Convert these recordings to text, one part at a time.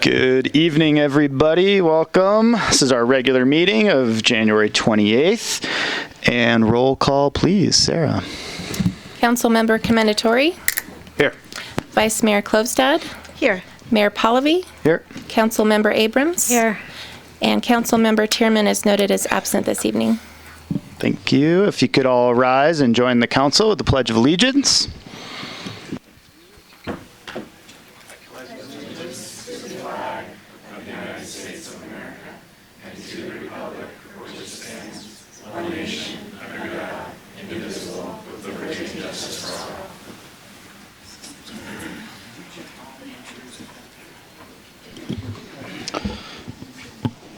Good evening, everybody. Welcome. This is our regular meeting of January 28th. And roll call, please. Sarah. Councilmember Commendatori. Here. Vice Mayor Klövstad. Here. Mayor Pallavi. Here. Councilmember Abrams. Here. And Councilmember Tierman is noted as absent this evening. Thank you. If you could all rise and join the council with the Pledge of Allegiance.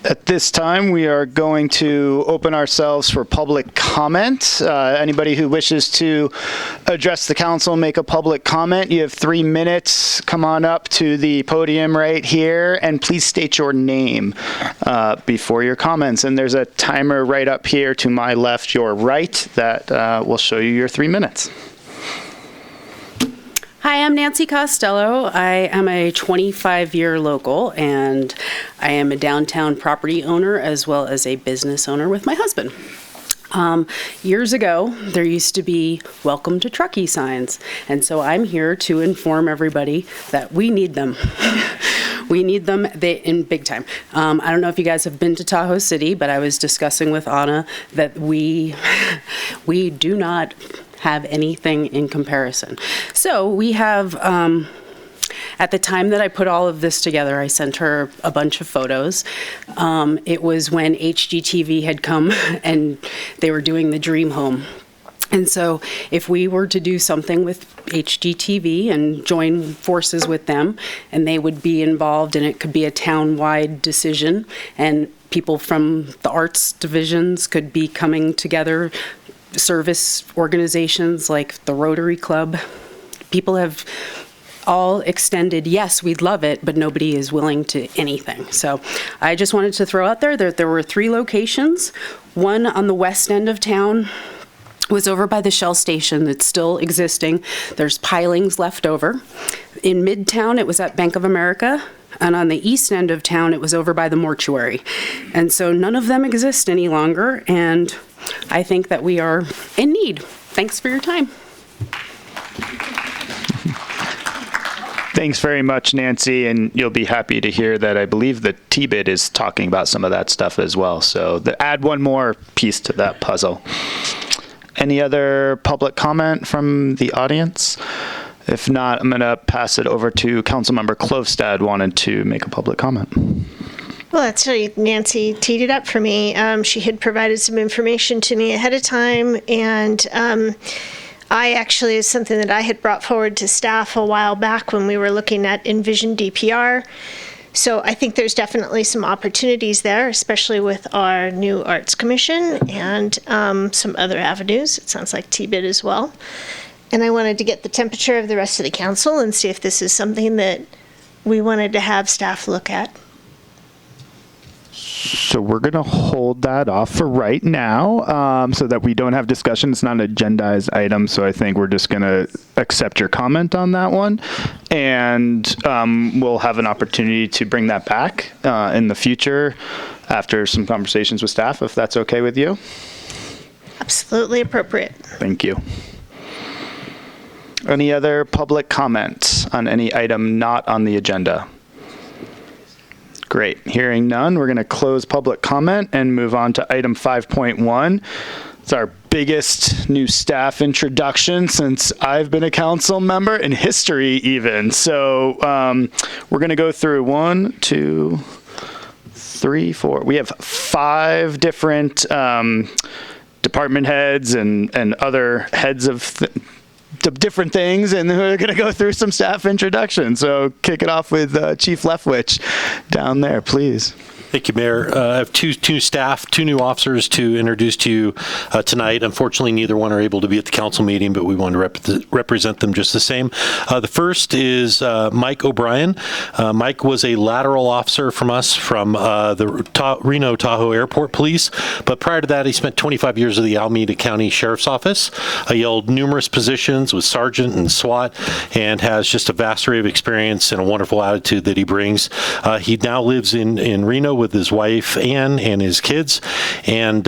At this time, we are going to open ourselves for public comment. Anybody who wishes to address the council, make a public comment, you have 3 minutes. Come on up to the podium right here, and please state your name before your comments. And there's a timer right up here to my left, your right, that will show you your 3 minutes. Hi, I'm Nancy Costello. I am a 25-year local, and I am a downtown property owner as well as a business owner with my husband. Years ago, there used to be welcome to Truckee signs, and so I'm here to inform everybody that we need them. We need them in big time. I don't know if you guys have been to Tahoe City, but I was discussing with Anna that we do not have anything in comparison. So we have, at the time that I put all of this together, I sent her a bunch of photos. It was when HGTV had come and they were doing the Dream Home. And so if we were to do something with HGTV and join forces with them, and they would be involved, and it could be a town-wide decision, and people from the arts divisions could be coming together, service organizations like the Rotary Club. People have all extended, yes, we'd love it, but nobody is willing to anything. So I just wanted to throw out there that there were 3 locations. One on the west end of town was over by the Shell station that's still existing. There's pilings left over. In Midtown, it was at Bank of America. And on the east end of town, it was over by the mortuary. And so none of them exist any longer. And I think that we are in need. Thanks for your time. Thanks very much, Nancy, and you'll be happy to hear that I believe the TBID is talking about some of that stuff as well. So add one more piece to that puzzle. Any other public comment from the audience? If not, I'm going to pass it over to Councilmember Klövstad wanted to make a public comment. Well, actually, Nancy teed it up for me. She had provided some information to me ahead of time, and I actually, is something that I had brought forward to staff a while back when we were looking at Envision DPR. So I think there's definitely some opportunities there, especially with our new Arts Commission and some other avenues. It sounds like TBID as well. And I wanted to get the temperature of the rest of the council and see if this is something that we wanted to have staff look at. So we're going to hold that off for right now so that we don't have discussion. It's not an agendized item, so I think we're just going to accept your comment on that one. and we'll have an opportunity to bring that back in the future after some conversations with staff, if that's okay with you. Absolutely appropriate. Thank you. Any other public comments on any item not on the agenda? Great. Hearing none, we're going to close public comment and move on to item 5.1. It's our biggest new staff introduction since I've been a council member in history even. So we're going to go through 1, 2, 3, 4. We have 5 different department heads and other heads of different things, and we're going to go through some staff introductions. So kick it off with Chief Leftwich down there, please. Thank you, Mayor. I have two new officers to introduce to you tonight. Unfortunately, neither one are able to be at the council meeting, but we want to represent them just the same. The first is Mike O'Brien. Mike was a lateral officer from us from the Reno Tahoe Airport Police, but prior to that, he spent 25 years at the Alameda County Sheriff's Office. He held numerous positions with Sergeant and SWAT, and has just a vast array of experience and a wonderful attitude that he brings. He now lives in Reno with his wife, Ann, and his kids. And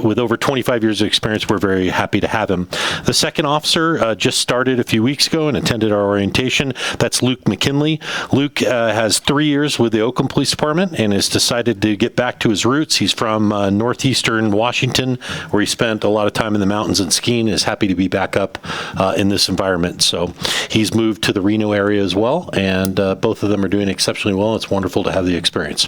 with over 25 years of experience, we're very happy to have him. The second officer just started a few weeks ago and attended our orientation. That's Luke McKinley. Luke has 3 years with the Oakland Police Department and has decided to get back to his roots. He's from northeastern Washington, where he spent a lot of time in the mountains and skiing, and is happy to be back up in this environment. So he's moved to the Reno area as well, and both of them are doing exceptionally well. It's wonderful to have the experience.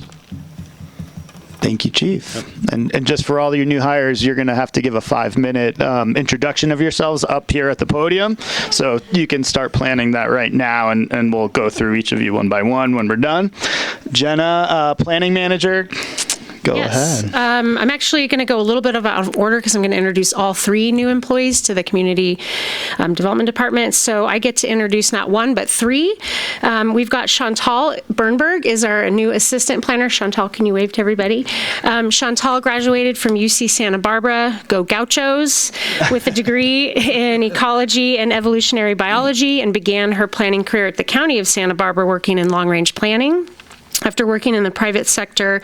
Thank you, Chief. Yep. And just for all your new hires, you're going to have to give a 5-minute introduction of yourselves up here at the podium. So you can start planning that right now, and we'll go through each of you one by one when we're done. Jenna, Planning Manager. Go ahead. I'm actually going to go a little bit out of order because I'm going to introduce all 3 new employees to the Community Development Department. So I get to introduce not 1, but 3. We've got Chantal Bernberg is our new assistant planner. Chantal, can you wave to everybody? Chantal graduated from UC Santa Barbara, go Gauchos, with a degree in ecology and evolutionary biology, and began her planning career at the County of Santa Barbara working in long-range planning. After working in the private sector,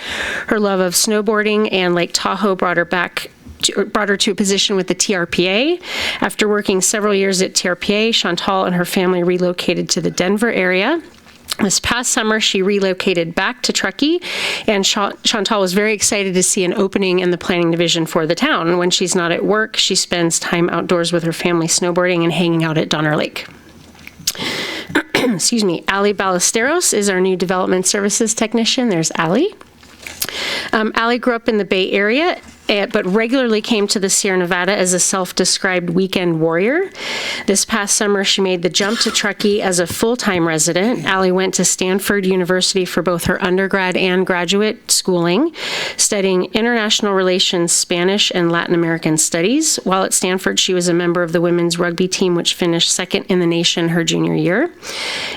her love of snowboarding and Lake Tahoe brought her to a position with the TRPA. After working several years at TRPA, Chantal and her family relocated to the Denver area. This past summer, she relocated back to Truckee, and Chantal was very excited to see an opening in the planning division for the town. When she's not at work, she spends time outdoors with her family snowboarding and hanging out at Donner Lake. Excuse me, Ali Ballesteros is our new development services technician. There's Ali. Ali grew up in the Bay Area, but regularly came to the Sierra Nevada as a self-described weekend warrior. This past summer, she made the jump to Truckee as a full-time resident. Ali went to Stanford University for both her undergrad and graduate schooling, studying international relations, Spanish, and Latin American studies. While at Stanford, she was a member of the women's rugby team, which finished second in the nation her junior year.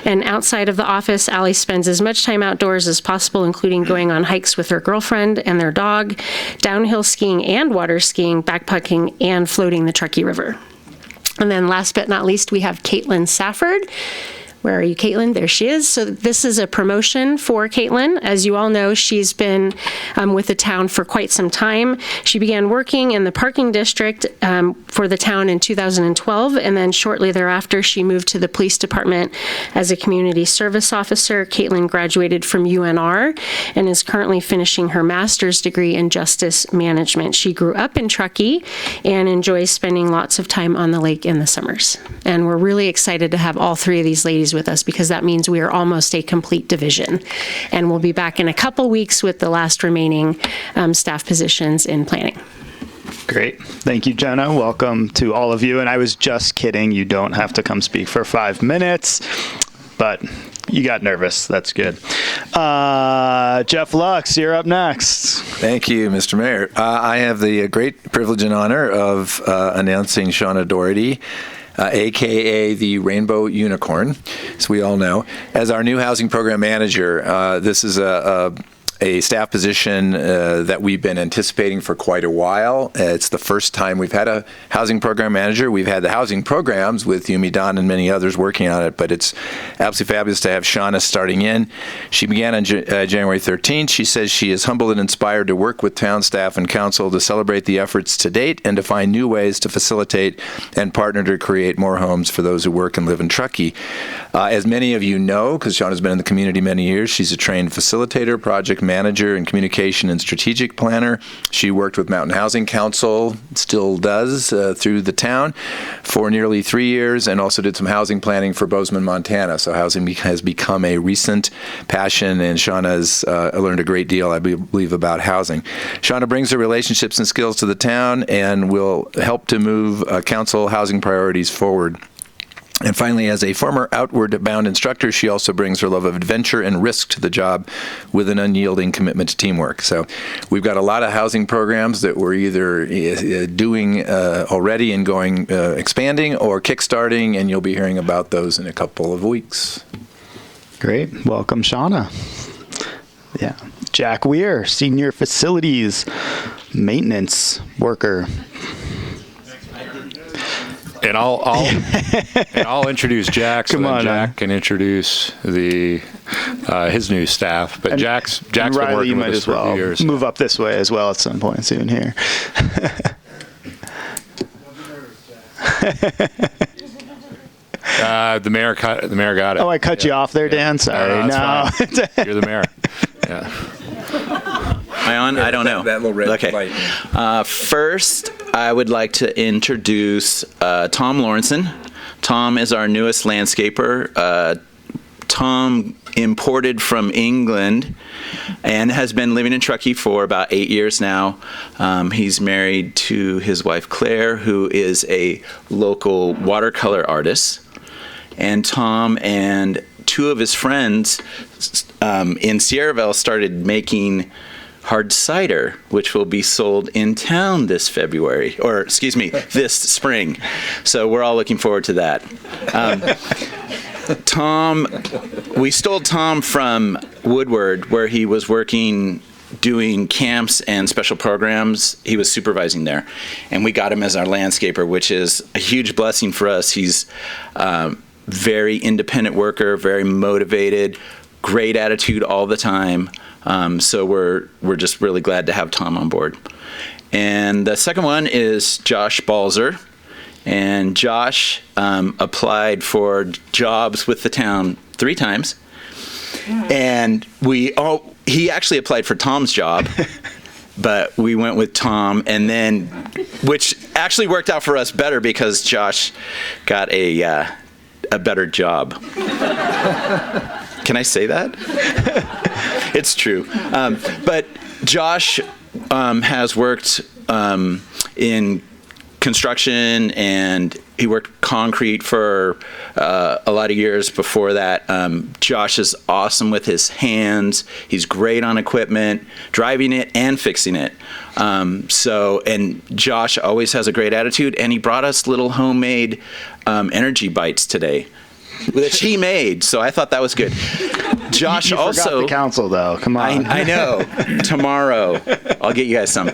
And outside of the office, Ali spends as much time outdoors as possible, including going on hikes with her girlfriend and their dog, downhill skiing and water skiing, backpacking, and floating the Truckee River. And then last but not least, we have Caitlin Safford. Where are you, Caitlin? There she is. So this is a promotion for Caitlin. As you all know, she's been with the town for quite some time. She began working in the parking district for the town in 2012, and then shortly thereafter, she moved to the police department as a community service officer. Caitlin graduated from UNR and is currently finishing her master's degree in justice management. She grew up in Truckee and enjoys spending lots of time on the lake in the summers. And we're really excited to have all 3 of these ladies with us, because that means we are almost a complete division. And we'll be back in a couple weeks with the last remaining staff positions in planning. Great. Thank you, Jenna. Welcome to all of you. And I was just kidding. You don't have to come speak for 5 minutes, but you got nervous. That's good. Jeff Lux, you're up next. Thank you, Mr. Mayor. I have the great privilege and honor of announcing Shauna Doherty, AKA the Rainbow Unicorn, as we all know, as our new housing program manager. This is a a staff position that we've been anticipating for quite a while. It's the first time we've had a housing program manager. We've had the housing programs with Yumi Don and many others working on it, but it's absolutely fabulous to have Shauna starting in. She began on January 13th. She says she is humbled and inspired to work with town staff and council to celebrate the efforts to date and to find new ways to facilitate and partner to create more homes for those who work and live in Truckee. As many of you know, because Shauna's been in the community many years, she's a trained facilitator, project manager, and communication and strategic planner. She worked with Mountain Housing Council, still does, through the town for nearly 3 years, and also did some housing planning for Bozeman, Montana. So housing has become a recent passion, and Shauna has learned a great deal, I believe, about housing. Shauna brings her relationships and skills to the town and will help to move council housing priorities forward. And finally, as a former outward bound instructor, she also brings her love of adventure and risk to the job with an unyielding commitment to teamwork. So we've got a lot of housing programs that we're either doing already and going expanding or kickstarting, and you'll be hearing about those in a couple of weeks. Great. Welcome, Shauna. Yeah. Jack Weir, Senior Facilities Maintenance Worker. And I'll introduce Jack so that Jack can introduce his new staff. But Jack's been Riley, working with us for a few years. Move up this way as well at some point soon here. The mayor got it. Oh, I cut you off there, Dan. Sorry. No. You're the mayor. Yeah. Am I on? I don't know. That little red Okay. light. First, I would like to introduce Tom Lawrenson. Tom is our newest landscaper. Tom imported from England and has been living in Truckee for about 8 years now. He's married to his wife, Claire, who is a local watercolor artist. And Tom and two of his friends in Sierraville started making hard cider, which will be sold in town this this spring. So we're all looking forward to that. We stole Tom from Woodward, where he was working doing camps and special programs. He was supervising there, and we got him as our landscaper, which is a huge blessing for us. He's very independent worker, very motivated, great attitude all the time. So we're just really glad to have Tom on board. And the second one is Josh Balzer. And Josh applied for jobs with the town 3 times. And he actually applied for Tom's job, but we went with Tom, and then, which actually worked out for us better because Josh got a better job. Can I say that? It's true. But Josh has worked in construction, and he worked concrete for a lot of years before that. Josh is awesome with his hands. He's great on equipment, driving it and fixing it. And Josh always has a great attitude, and he brought us little homemade energy bites today, which he made, so I thought that was good. Josh you also forgot the council, though. Come on. I know. Tomorrow, I'll get you guys some.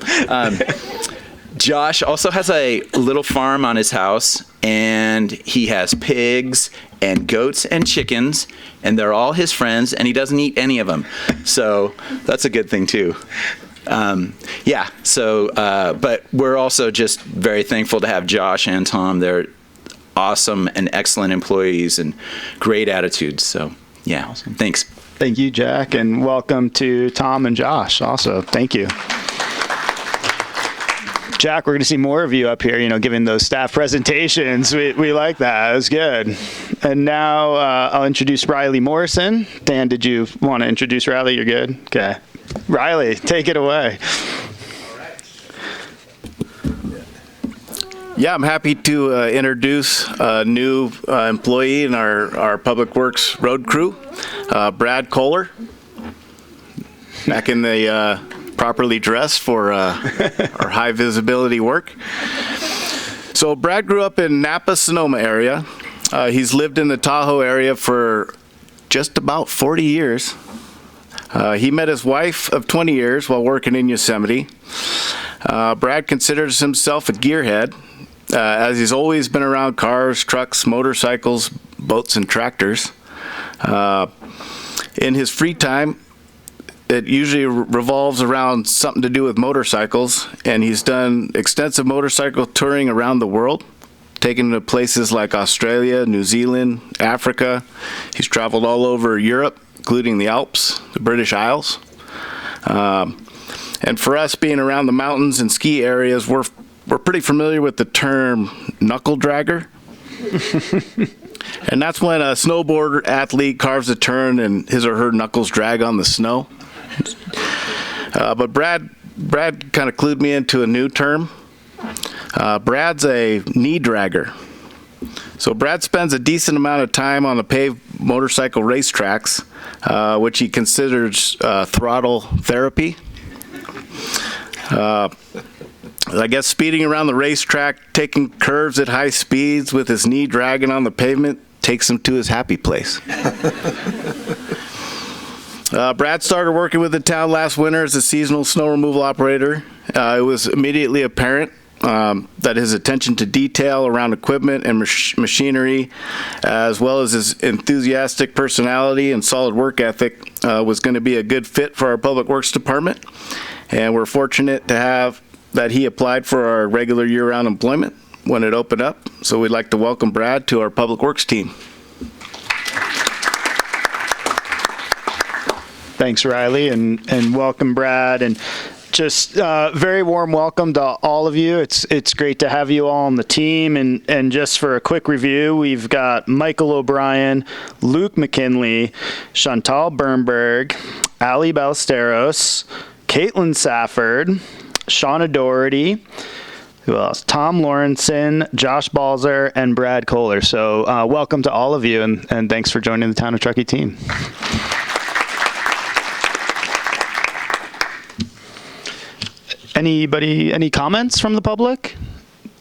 Josh also has a little farm on his house, and he has pigs and goats and chickens, and they're all his friends, and he doesn't eat any of them. So that's a good thing, too. But we're also just very thankful to have Josh and Tom. They're awesome and excellent employees and great attitudes. So, yeah, awesome. Thanks. Thank you, Jack, and welcome to Tom and Josh also. Thank you. Jack, we're going to see more of you up here, giving those staff presentations. We like that. It was good. And now I'll introduce Riley Morrison. Dan, did you want to introduce Riley? You're good? Okay. Riley, take it away. Yeah, I'm happy to introduce a new employee in our Public Works road crew, Brad Kohler, back in the properly dressed for our high visibility work. So Brad grew up in Napa, Sonoma area. He's lived in the Tahoe area for just about 40 years. He met his wife of 20 years while working in Yosemite. Brad considers himself a gearhead, as he's always been around cars, trucks, motorcycles, boats, and tractors. In his free time, it usually revolves around something to do with motorcycles, and he's done extensive motorcycle touring around the world, taken to places like Australia, New Zealand, Africa. He's traveled all over Europe, including the Alps, the British Isles. And for us, being around the mountains and ski areas, we're pretty familiar with the term knuckle dragger. And that's when a snowboard athlete carves a turn and his or her knuckles drag on the snow. But Brad kind of clued me into a new term. Brad's a knee dragger. So Brad spends a decent amount of time on the paved motorcycle racetracks, which he considers throttle therapy. I guess speeding around the racetrack, taking curves at high speeds with his knee dragging on the pavement takes him to his happy place. Brad started working with the town last winter as a seasonal snow removal operator. It was immediately apparent that his attention to detail around equipment and machinery, as well as his enthusiastic personality and solid work ethic, was going to be a good fit for our Public Works Department. And we're fortunate to have that he applied for our regular year-round employment when it opened up. So we'd like to welcome Brad to our Public Works team. Thanks, Riley, and welcome, Brad. And just very warm welcome to all of you. It's great to have you all on the team. And just for a quick review, we've got Michael O'Brien, Luke McKinley, Chantal Bernberg, Ali Ballesteros, Caitlin Safford, Shauna Doherty, who else? Tom Lawrenson, Josh Balzer, and Brad Kohler. So welcome to all of you, and thanks for joining the Town of Truckee team. Anybody, any comments from the public?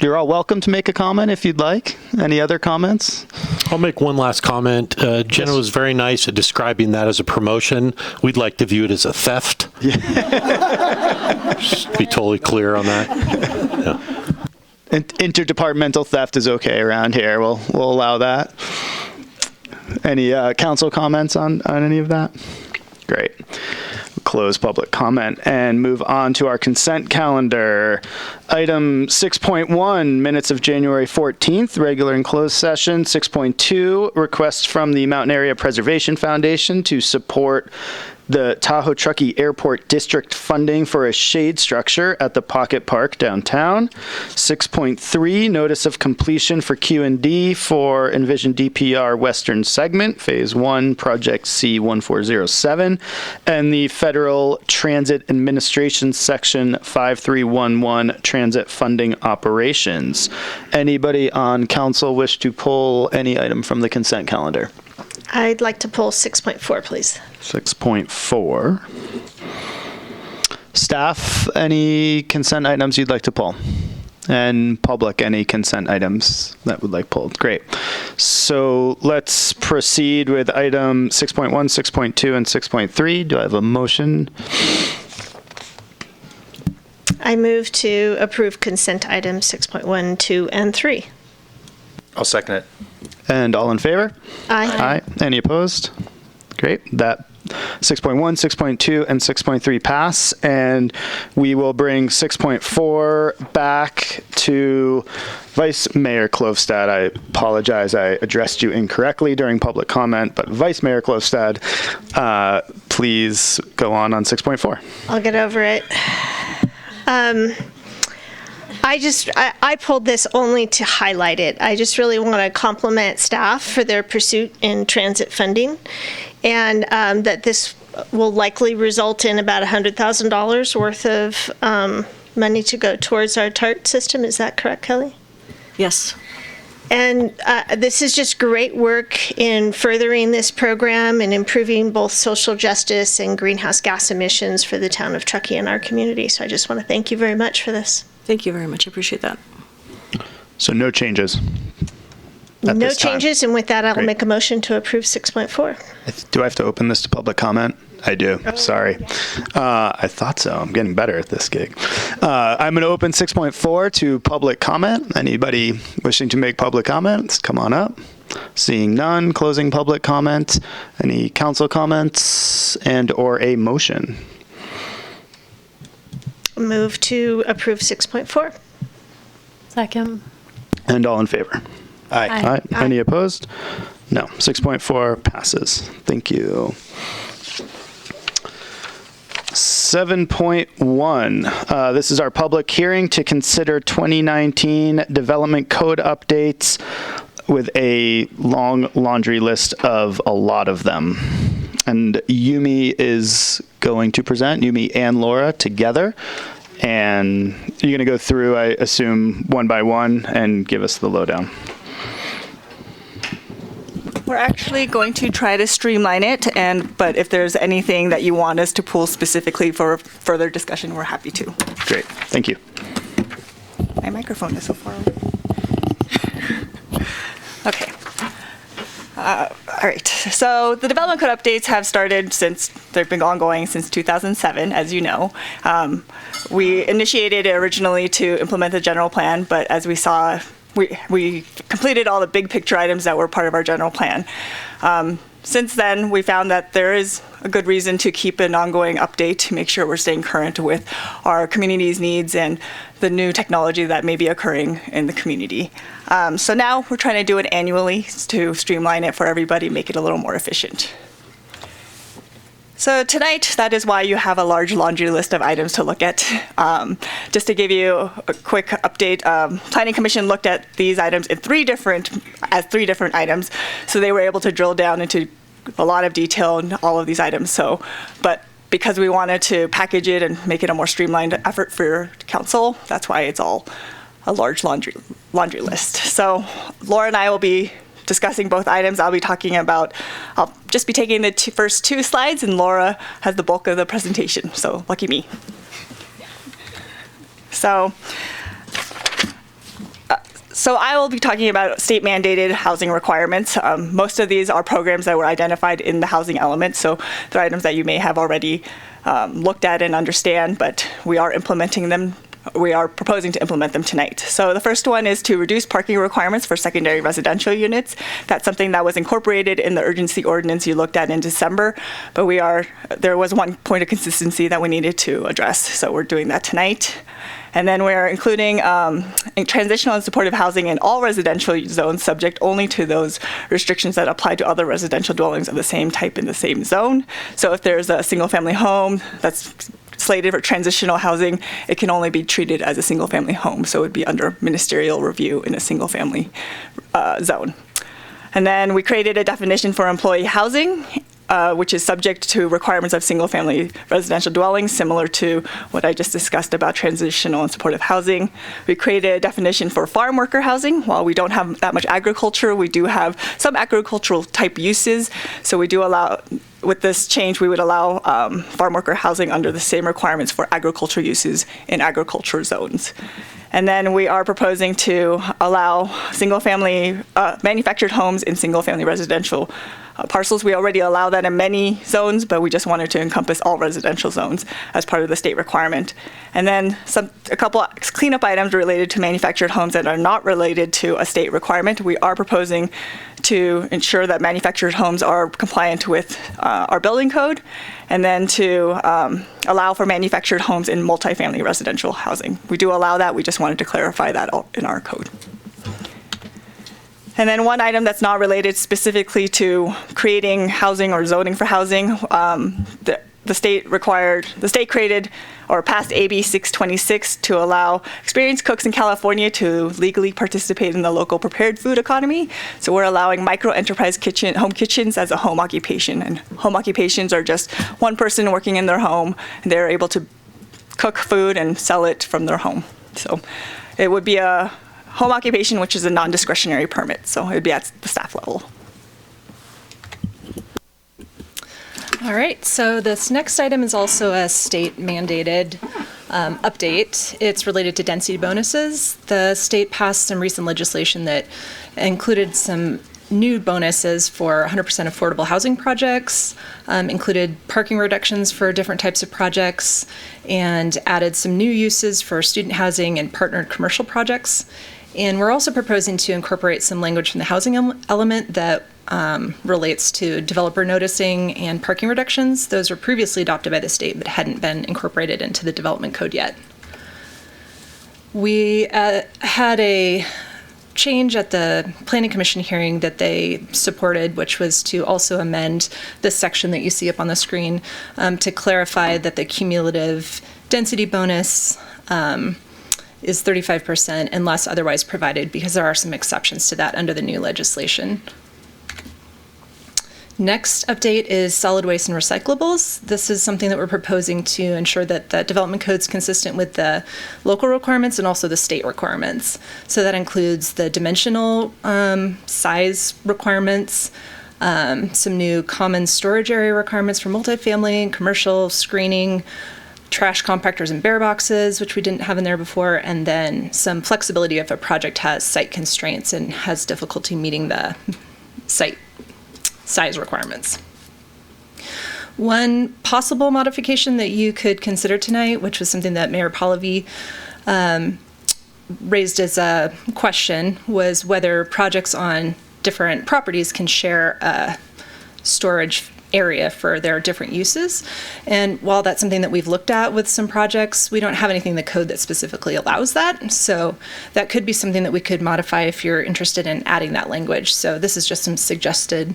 You're all welcome to make a comment if you'd like. Any other comments? I'll make one last comment. Jenna was very nice at describing that as a promotion. We'd like to view it as a theft. Yeah. Just to be totally clear on that. Yeah. Interdepartmental theft is okay around here. We'll allow that. Any council comments on any of that? Great. Close public comment and move on to our consent calendar. Item 6.1, minutes of January 14th, regular and closed session. 6.2, request from the Mountain Area Preservation Foundation to support the Tahoe Truckee Airport District funding for a shade structure at the Pocket Park downtown. 6.3, notice of completion for Q&D for Envision DPR Western Segment, Phase 1, Project C1407, and the Federal Transit Administration Section 5311 Transit Funding Operations. Anybody on council wish to pull any item from the consent calendar? I'd like to pull 6.4, please. 6.4. Staff, any consent items you'd like to pull? And public, any consent items that would like pulled? Great. So let's proceed with item 6.1, 6.2, and 6.3. Do I have a motion? I move to approve consent items 6.1, 2, and 3. I'll second it. And all in favor? Aye. Aye. Any opposed? Great. That 6.1, 6.2, and 6.3 pass. And we will bring 6.4 back to Vice Mayor Klofstad. I apologize. I addressed you incorrectly during public comment, but Vice Mayor Klofstad, please go on 6.4. I'll get over it. I pulled this only to highlight it. I just really want to compliment staff for their pursuit in transit funding, and that this will likely result in about $100,000 worth of money to go towards our TART system. Is that correct, Kelly? Yes. And this is just great work in furthering this program and improving both social justice and greenhouse gas emissions for the town of Truckee and our community. So I just want to thank you very much for this. Thank you very much. I appreciate that. So no changes? No changes, and with that, I'll Great. make a motion to approve 6.4. Do I have to open this to public comment? I do. Sorry. I thought so. I'm getting better at this gig. I'm going to open 6.4 to public comment. Anybody wishing to make public comments, come on up. Seeing none, closing public comment. Any council comments and or a motion? Move to approve 6.4. Second. And all in favor? Aye. Aye. Any opposed? No. 6.4 passes. Thank you. 7.1. This is our public hearing to consider 2019 Development Code updates with a long laundry list of a lot of them. And Yumi is going to present, Yumi and Laura together. And you're going to go through, I assume, one by one and give us the lowdown. We're actually going to try to streamline it, but if there's anything that you want us to pull specifically for further discussion, we're happy to. Great. Thank you. My microphone is so far away. Okay. All right. So the development code updates have started since they've been ongoing since 2007, as you know. We initiated it originally to implement the general plan, but as we saw, we completed all the big picture items that were part of our general plan. Since then, we found that there is a good reason to keep an ongoing update to make sure we're staying current with our community's needs and the new technology that may be occurring in the community. So now we're trying to do it annually to streamline it for everybody, make it a little more efficient. So tonight, that is why you have a large laundry list of items to look at. Just to give you a quick update, Planning Commission looked at these items in three different items, so they were able to drill down into a lot of detail in all of these items. But because we wanted to package it and make it a more streamlined effort for council, that's why it's all a large laundry list. So Laura and I will be discussing both items. I'll just be taking the first two slides, and Laura has the bulk of the presentation, so lucky me. So I will be talking about state mandated housing requirements. Most of these are programs that were identified in the housing element, so they're items that you may have already looked at and understand, but we are implementing them. We are proposing to implement them tonight. So the first one is to reduce parking requirements for secondary residential units. That's something that was incorporated in the urgency ordinance you looked at in December, but there was one point of consistency that we needed to address, so we're doing that tonight. And then we're including transitional and supportive housing in all residential zones, subject only to those restrictions that apply to other residential dwellings of the same type in the same zone. So if there's a single-family home that's slated for transitional housing, it can only be treated as a single-family home, so it would be under ministerial review in a single-family zone. And then we created a definition for employee housing, which is subject to requirements of single-family residential dwellings, similar to what I just discussed about transitional and supportive housing. We created a definition for farm worker housing. While we don't have that much agriculture, we do have some agricultural type uses, so we do allow. With this change, we would allow farm worker housing under the same requirements for agriculture uses in agriculture zones. And then we are proposing to allow single-family manufactured homes in single-family residential parcels. We already allow that in many zones, but we just wanted to encompass all residential zones as part of the state requirement. And then a couple cleanup items related to manufactured homes that are not related to a state requirement. We are proposing to ensure that manufactured homes are compliant with our building code, and then to allow for manufactured homes in multifamily residential housing. We do allow that, we just wanted to clarify that in our code. And then one item that's not related specifically to creating housing or zoning for housing, the state created or passed AB 626 to allow experienced cooks in California to legally participate in the local prepared food economy. So we're allowing micro-enterprise home kitchens as a home occupation. And home occupations are just one person working in their home, and they're able to cook food and sell it from their home. So it would be a home occupation, which is a non-discretionary permit. So it would be at the staff level. All right, so this next item is also a state mandated update. It's related to density bonuses. The state passed some recent legislation that included some new bonuses for 100% affordable housing projects, included parking reductions for different types of projects, and added some new uses for student housing and partnered commercial projects. And we're also proposing to incorporate some language from the housing element that relates to developer noticing and parking reductions. Those were previously adopted by the state but hadn't been incorporated into the development code yet. We had a change at the Planning Commission hearing that they supported, which was to also amend this section that you see up on the screen to clarify that the cumulative density bonus is 35% unless otherwise provided, because there are some exceptions to that under the new legislation. Next update is solid waste and recyclables. This is something that we're proposing to ensure that the development code's consistent with the local requirements and also the state requirements. So that includes the dimensional size requirements, some new common storage area requirements for multifamily and commercial screening, trash compactors and bear boxes, which we didn't have in there before, and then some flexibility if a project has site constraints and has difficulty meeting the site size requirements. One possible modification that you could consider tonight, which was something that Mayor Pallavi raised as a question, was whether projects on different properties can share a storage area for their different uses. And while that's something that we've looked at with some projects, we don't have anything in the code that specifically allows that. So that could be something that we could modify if you're interested in adding that language. So this is just some suggested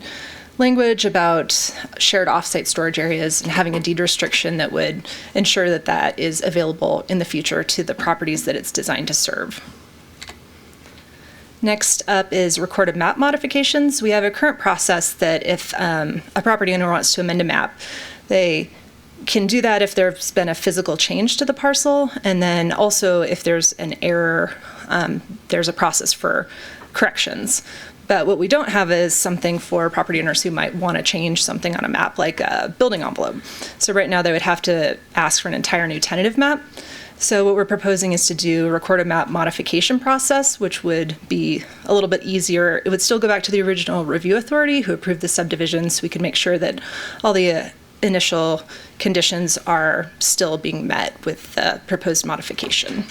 language about shared offsite storage areas and having a deed restriction that would ensure that that is available in the future to the properties that it's designed to serve. Next up is recorded map modifications. We have a current process that if a property owner wants to amend a map, they can do that if there's been a physical change to the parcel, and then also if there's an error, there's a process for corrections. But what we don't have is something for property owners who might want to change something on a map, like a building envelope. So right now they would have to ask for an entire new tentative map. So what we're proposing is to do a recorded map modification process, which would be a little bit easier. It would still go back to the original review authority who approved the subdivision, so we could make sure that all the initial conditions are still being met with the proposed modification.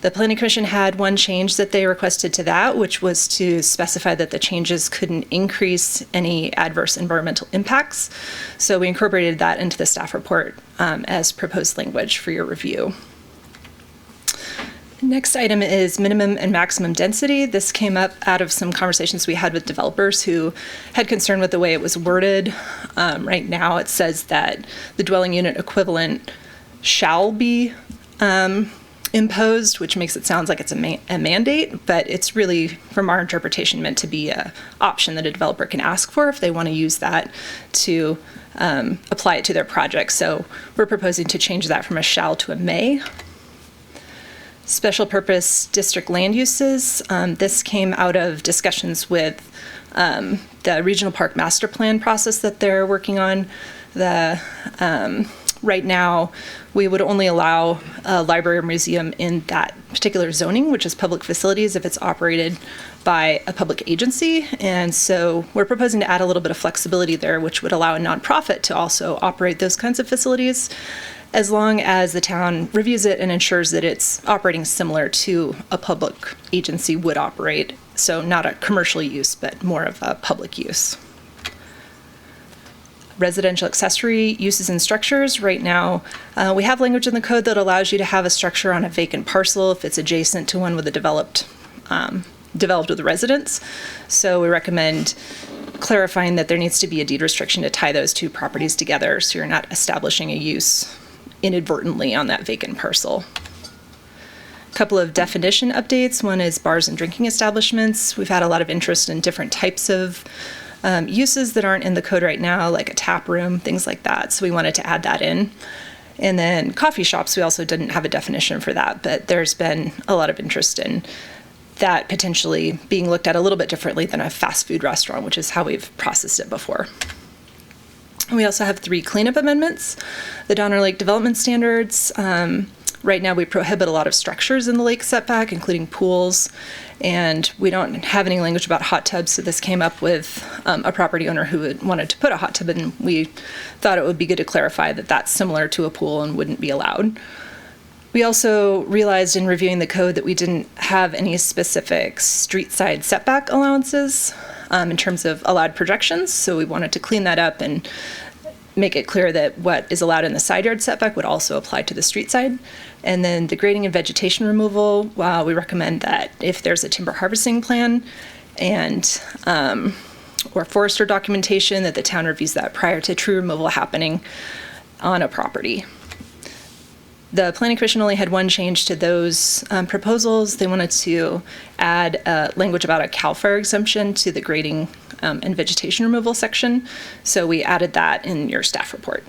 The Planning Commission had one change that they requested to that, which was to specify that the changes couldn't increase any adverse environmental impacts. So we incorporated that into the staff report as proposed language for your review. Next item is minimum and maximum density. This came up out of some conversations we had with developers who had concern with the way it was worded. Right now it says that the dwelling unit equivalent shall be imposed, which makes it sound like it's a mandate, but it's really, from our interpretation, meant to be an option that a developer can ask for if they want to use that to apply it to their project. So we're proposing to change that from a shall to a may. Special purpose district land uses. This came out of discussions with the regional park master plan process that they're working on. Right now, we would only allow a library or museum in that particular zoning, which is public facilities, if it's operated by a public agency. And so we're proposing to add a little bit of flexibility there, which would allow a nonprofit to also operate those kinds of facilities, as long as the town reviews it and ensures that it's operating similar to a public agency would operate. So not a commercial use, but more of a public use. Residential accessory uses and structures. Right now, we have language in the code that allows you to have a structure on a vacant parcel if it's adjacent to one with a developed with residents. So we recommend clarifying that there needs to be a deed restriction to tie those two properties together, so you're not establishing a use inadvertently on that vacant parcel. A couple of definition updates. One is bars and drinking establishments. We've had a lot of interest in different types of uses that aren't in the code right now, like a tap room, things like that. So we wanted to add that in. And then coffee shops, we also didn't have a definition for that, but there's been a lot of interest in that potentially being looked at a little bit differently than a fast food restaurant, which is how we've processed it before. We also have 3 cleanup amendments. The Donner Lake Development Standards. Right now we prohibit a lot of structures in the lake setback, including pools. And we don't have any language about hot tubs, so this came up with a property owner who wanted to put a hot tub in, and we thought it would be good to clarify that that's similar to a pool and wouldn't be allowed. We also realized in reviewing the code that we didn't have any specific street side setback allowances in terms of allowed projections, so we wanted to clean that up and make it clear that what is allowed in the side yard setback would also apply to the street side. And then the grading and vegetation removal, we recommend that if there's a timber harvesting plan and or forester documentation, that the town reviews that prior to tree removal happening on a property. The Planning Commission only had one change to those proposals. They wanted to add language about a CAL FIRE exemption to the grading and vegetation removal section. So we added that in your staff report.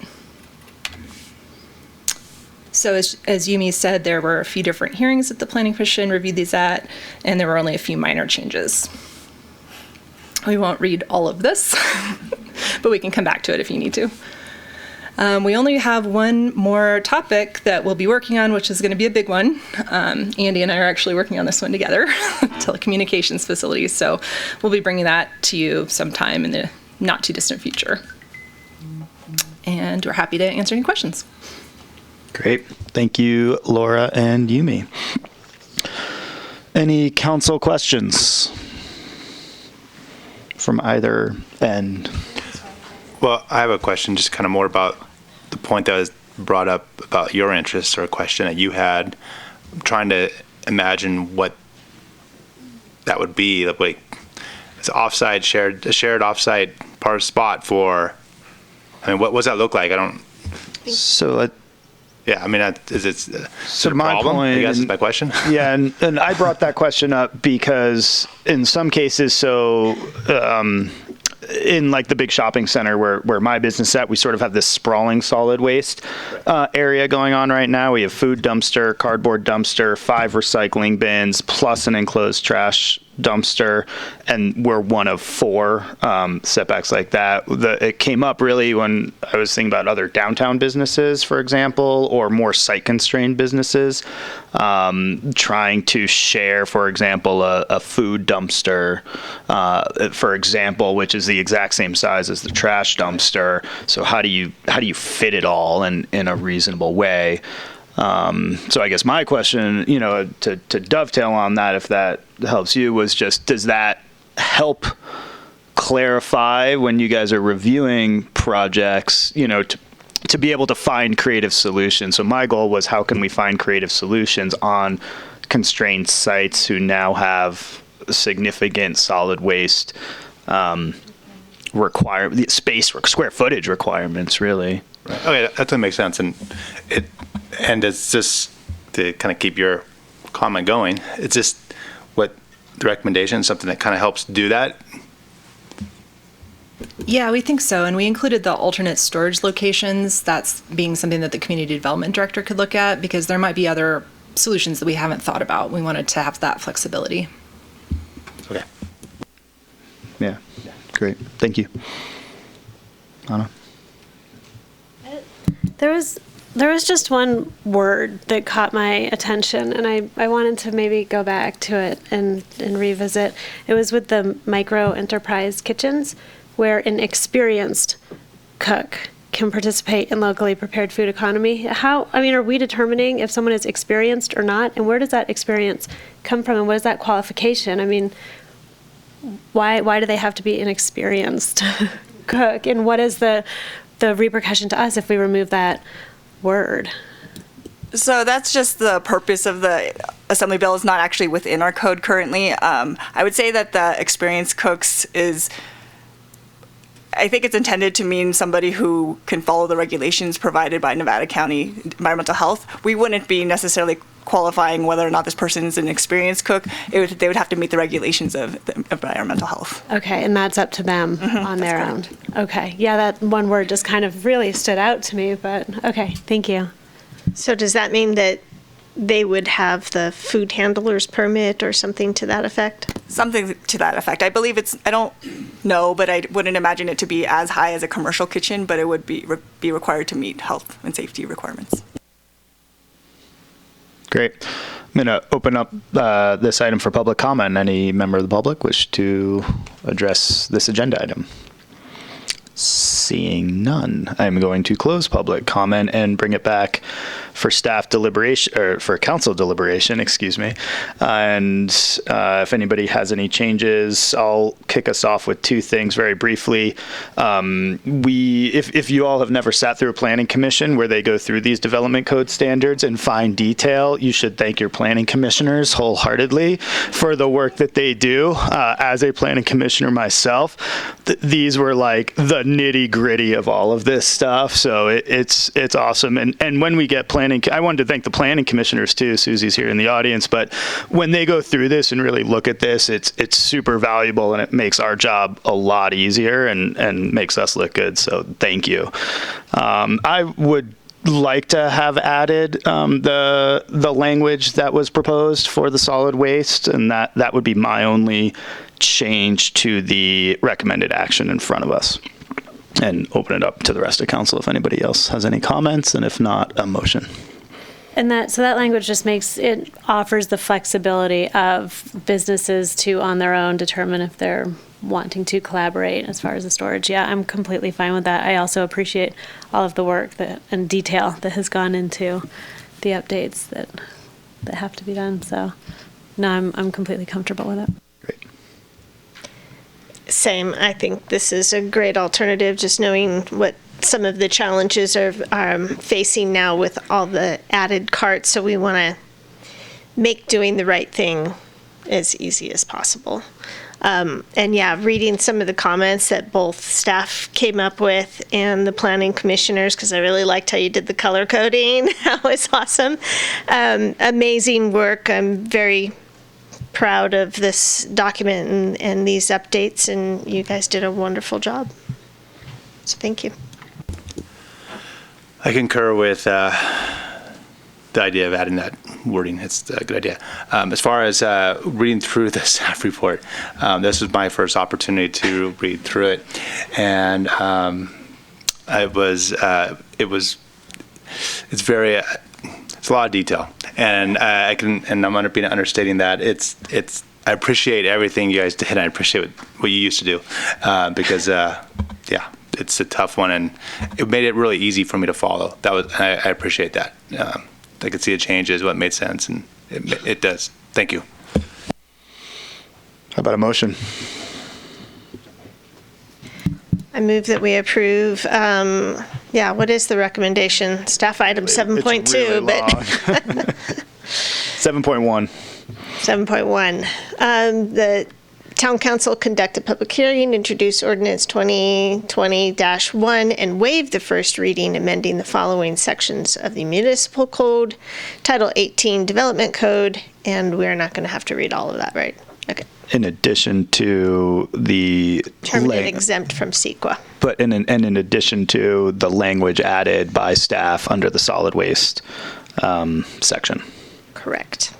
So as Yumi said, there were a few different hearings that the Planning Commission reviewed these at, and there were only a few minor changes. We won't read all of this, but we can come back to it if you need to. We only have one more topic that we'll be working on, which is going to be a big one. Andy and I are actually working on this one together, telecommunications facilities. So we'll be bringing that to you sometime in the not too distant future. And we're happy to answer any questions. Great. Thank you, Laura and Yumi. Any council questions from either end? Well, I have a question, just kind of more about the point that was brought up about your interests, or a question that you had. I'm trying to imagine what that would be. Like, it's offsite a shared offsite part spot for. I mean, what does that look like? I don't. So. Yeah, I mean, is it so a my problem? point, I guess is my question. Yeah, and I brought that question up because in some cases, in like the big shopping center where my business is at, we sort of have this sprawling solid waste area going on right now. We have food dumpster, cardboard dumpster, 5 recycling bins, plus an enclosed trash dumpster, and we're one of 4 setbacks like that. It came up really when I was thinking about other downtown businesses, for example, or more site-constrained businesses, trying to share, for example, a food dumpster, for example, which is the exact same size as the trash dumpster. So how do you fit it all in a reasonable way? So I guess my question, to dovetail on that, if that helps you, was just, does that help clarify when you guys are reviewing projects, to be able to find creative solutions? So my goal was, how can we find creative solutions on constrained sites who now have significant solid waste square footage requirements, really? Right. Okay, that makes sense. And it's just to kind of keep your comment going, it's just what the recommendation is, something that kind of helps do that. Yeah, we think so. And we included the alternate storage locations. That's being something that the community development director could look at, because there might be other solutions that we haven't thought about. We wanted to have that flexibility. Okay. Yeah, great. Thank you. Anna? There was just one word that caught my attention, and I wanted to maybe go back to it and revisit. It was with the micro enterprise kitchens, where an experienced cook can participate in locally prepared food economy. Are we determining if someone is experienced or not? And where does that experience come from? And what is that qualification? I mean, why do they have to be an experienced cook? And what is the repercussion to us if we remove that word? So that's just the purpose of the Assembly bill, is not actually within our code currently. I would say that the experienced cooks I think it's intended to mean somebody who can follow the regulations provided by Nevada County Environmental Health. We wouldn't be necessarily qualifying whether or not this person is an experienced cook. They would have to meet the regulations of the environmental health. Okay, and that's up to them on their own. Okay, yeah, that one word just kind of really stood out to me, but okay, thank you. So does that mean that they would have the food handler's permit or something to that effect? Something to that effect. I believe I don't know, but I wouldn't imagine it to be as high as a commercial kitchen, but it would be required to meet health and safety requirements. Great. I'm going to open up this item for public comment. Any member of the public wish to address this agenda item? Seeing none, I'm going to close public comment and bring it back for staff deliberation, or for council deliberation, excuse me. And if anybody has any changes, I'll kick us off with two things very briefly. If you all have never sat through a planning commission where they go through these development code standards in fine detail, you should thank your planning commissioners wholeheartedly for the work that they do. As a planning commissioner myself, these were like the nitty gritty of all of this stuff. So it's awesome. And when we get planning, I wanted to thank the planning commissioners too. Susie's here in the audience, but when they go through this and really look at this, it's super valuable, and it makes our job a lot easier and makes us look good. So thank you. I would like to have added the language that was proposed for the solid waste, and that would be my only change to the recommended action in front of us, and open it up to the rest of council if anybody else has any comments, and if not, a motion. And that language just offers the flexibility of businesses to, on their own, determine if they're wanting to collaborate as far as the storage. Yeah, I'm completely fine with that. I also appreciate all of the work and detail that has gone into the updates that have to be done. So no, I'm completely comfortable with it. Same. I think this is a great alternative, just knowing what some of the challenges are facing now with all the added carts. So we want to make doing the right thing as easy as possible. And yeah, reading some of the comments that both staff came up with and the planning commissioners, because I really liked how you did the color coding. That was awesome. Amazing work. I'm very proud of this document and these updates, and you guys did a wonderful job. So thank you. I concur with the idea of adding that wording. It's a good idea. As far as reading through the staff report, this was my first opportunity to read through it, and it's a lot of detail, and I'm being understating that. I appreciate everything you guys did, and I appreciate what you used to do, because it's a tough one, and it made it really easy for me to follow. I appreciate that. I could see the changes, what made sense, and it does. Thank you. How about a motion? I move that we approve, what is the recommendation? Staff item 7.2, really but 7.1. 7.1. The Town Council conduct a public hearing, introduce ordinance 2020-1, and waive the first reading, amending the following sections of the Municipal Code, Title 18 Development Code, and we're not going to have to read all of that, right? Okay. In addition to the terminated exempt from CEQA. But in addition to the language added by staff under the solid waste section. Correct.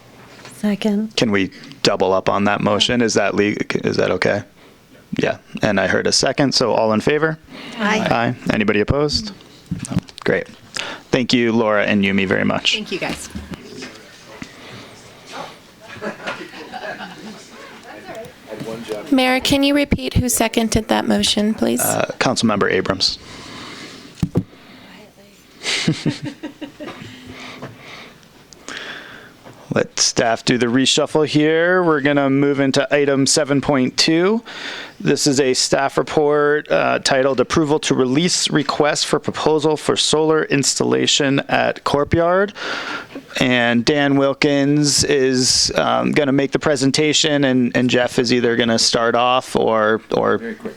Second. Can we double up on that motion? Is that okay? Yeah. And I heard a second. So all in favor? Aye. Aye. Anybody opposed? No. Great. Thank you, Laura and Yumi, very much. Thank you, guys. Mayor, can you repeat who seconded that motion, please? Councilmember Abrams. Let staff do the reshuffle here. We're going to move into item 7.2. This is a staff report titled Approval to Release Request for Proposal for Solar Installation at Courtyard. And Dan Wilkins is going to make the presentation, and Jeff is either going to start off or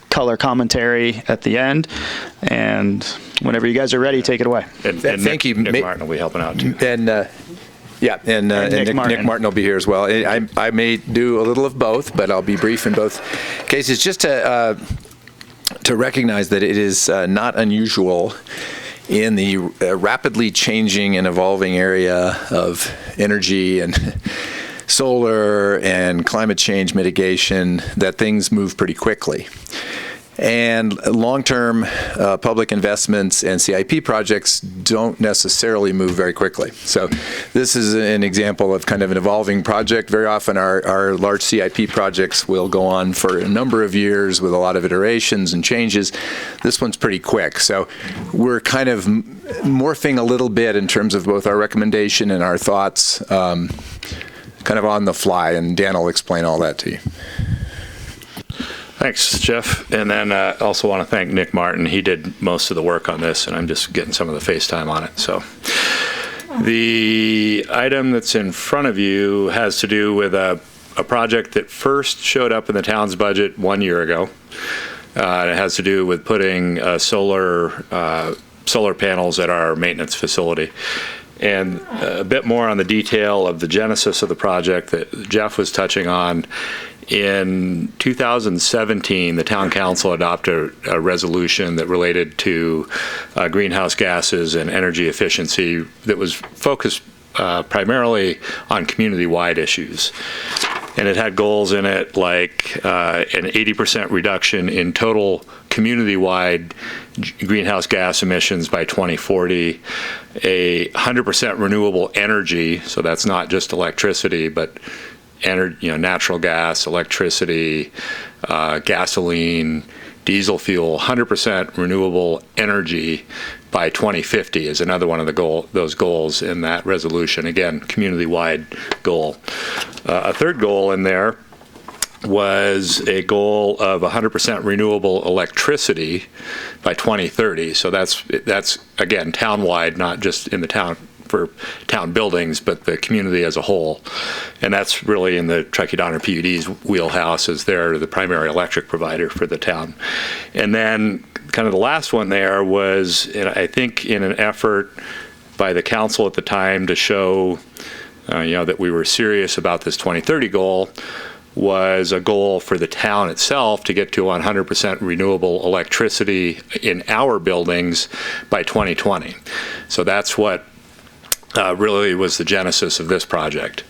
color commentary at the end. And whenever you guys are ready, take it away. And thank you. Nick Martin will be helping out too. And Nick Martin will be here as well. I may do a little of both, but I'll be brief in both cases. Just to recognize that it is not unusual in the rapidly changing and evolving area of energy and solar and climate change mitigation that things move pretty quickly. And long-term public investments and CIP projects don't necessarily move very quickly. So this is an example of kind of an evolving project. Very often our large CIP projects will go on for a number of years with a lot of iterations and changes. This one's pretty quick. So we're kind of morphing a little bit in terms of both our recommendation and our thoughts kind of on the fly, and Dan will explain all that to you. Thanks, Jeff. And then I also want to thank Nick Martin. He did most of the work on this, and I'm just getting some of the FaceTime on it. So the item that's in front of you has to do with a project that first showed up in the town's budget 1 year ago. It has to do with putting solar panels at our maintenance facility. And a bit more on the detail of the genesis of the project that Jeff was touching on. In 2017, the town council adopted a resolution that related to greenhouse gases and energy efficiency that was focused primarily on community-wide issues. And it had goals in it like an 80% reduction in total community-wide greenhouse gas emissions by 2040, a 100% renewable energy, so that's not just electricity, but natural gas, electricity, gasoline, diesel fuel, 100% renewable energy by 2050 is another one of those goals in that resolution. Again, community-wide goal. A third goal in there was a goal of 100% renewable electricity by 2030. So that's again town-wide, not just in the town for town buildings, but the community as a whole. And that's really in the Truckee Donner PUD's wheelhouse, as they're the primary electric provider for the town. And then kind of the last one there was, I think, in an effort by the council at the time to show that we were serious about this 2030 goal, was a goal for the town itself to get to 100% renewable electricity in our buildings by 2020. So that's what really was the genesis of this project.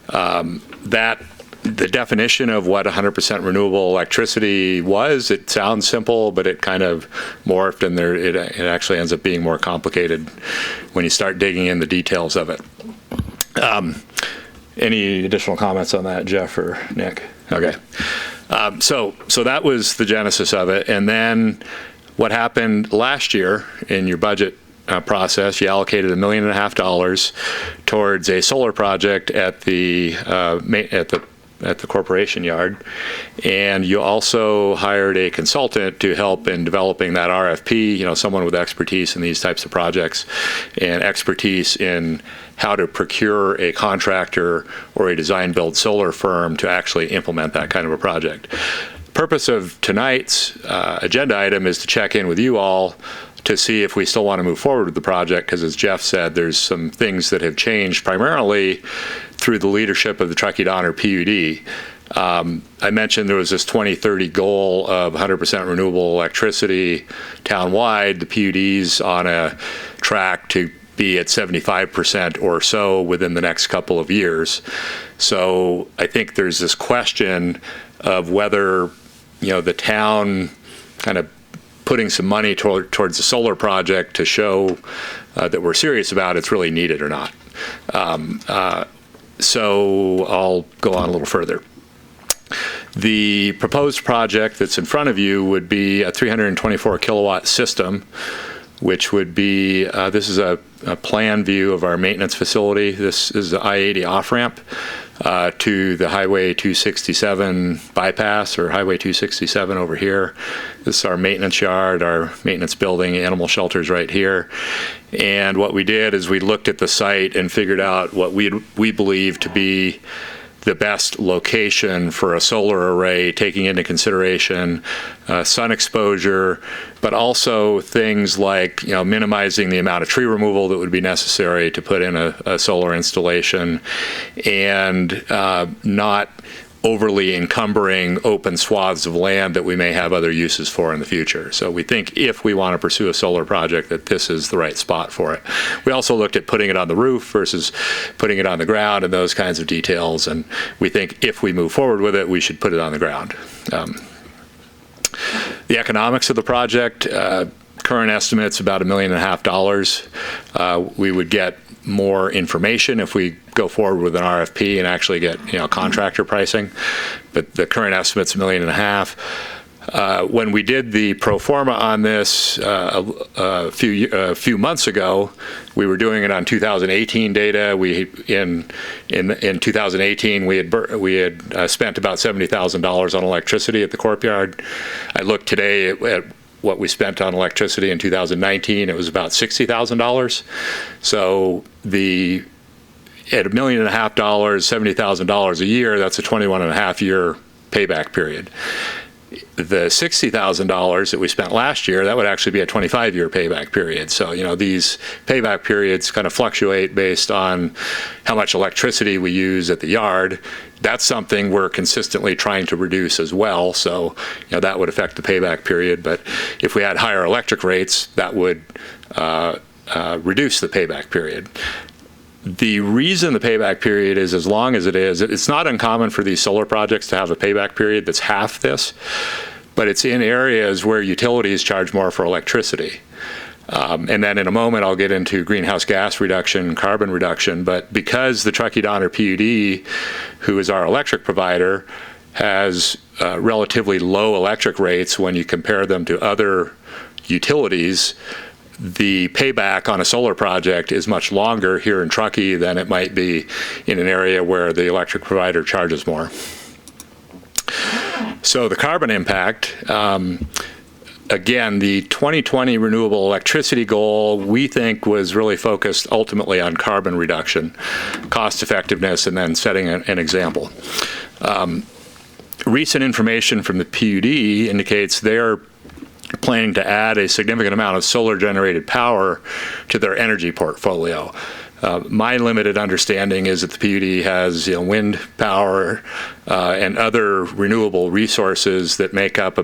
The definition of what 100% renewable electricity was, it sounds simple, but it kind of morphed, and it actually ends up being more complicated when you start digging in the details of it. Any additional comments on that, Jeff or Nick? Okay. So that was the genesis of it. And then what happened last year in your budget process, you allocated $1.5 million towards a solar project at the corporation yard, and you also hired a consultant to help in developing that RFP. Someone with expertise in these types of projects and expertise in how to procure a contractor or a design-build solar firm to actually implement that kind of a project. The purpose of tonight's agenda item is to check in with you all to see if we still want to move forward with the project, because as Jeff said, there's some things that have changed primarily through the leadership of the Truckee Donner PUD. I mentioned there was this 2030 goal of 100% renewable electricity townwide. The PUD's on a track to be at 75% or so within the next couple of years. So I think there's this question of whether, the town kind of putting some money towards the solar project to show that we're serious about it's really needed or not. So I'll go on a little further. The proposed project that's in front of you would be a 324 kilowatt system, which would be, this is a plan view of our maintenance facility. This is the I-80 off-ramp to the Highway 267 bypass, or Highway 267 over here. This is our maintenance yard, our maintenance building, animal shelters right here. And what we did is we looked at the site and figured out what we believe to be the best location for a solar array, taking into consideration sun exposure, but also things like minimizing the amount of tree removal that would be necessary to put in a solar installation, and not overly encumbering open swaths of land that we may have other uses for in the future. So we think if we want to pursue a solar project, that this is the right spot for it. We also looked at putting it on the roof versus putting it on the ground and those kinds of details, and we think if we move forward with it, we should put it on the ground. The economics of the project, current estimate's about $1.5 million. We would get more information if we go forward with an RFP and actually get contractor pricing, but the current estimate's $1.5 million. When we did the pro forma on this a few months ago, we were doing it on 2018 data. In 2018 we had spent about $70,000 on electricity at the courtyard. I looked today at what we spent on electricity in 2019. It was about $60,000. So at $1.5 million, $70,000 a year, that's a 21.5 year payback period. The $60,000 that we spent last year, that would actually be a 25-year payback period. So, these payback periods kind of fluctuate based on how much electricity we use at the yard. That's something we're consistently trying to reduce as well. So, that would affect the payback period. But if we had higher electric rates, that would reduce the payback period. The reason the payback period is as long as it is, it's not uncommon for these solar projects to have a payback period that's half this, but it's in areas where utilities charge more for electricity. And then in a moment, I'll get into greenhouse gas reduction, carbon reduction, but because the Truckee Donner PUD, who is our electric provider, has relatively low electric rates when you compare them to other utilities, the payback on a solar project is much longer here in Truckee than it might be in an area where the electric provider charges more. So the carbon impact, again, the 2020 renewable electricity goal, we think, was really focused ultimately on carbon reduction, cost effectiveness, and then setting an example. Recent information from the PUD indicates they're planning to add a significant amount of solar generated power to their energy portfolio. My limited understanding is that the PUD has wind power and other renewable resources that make up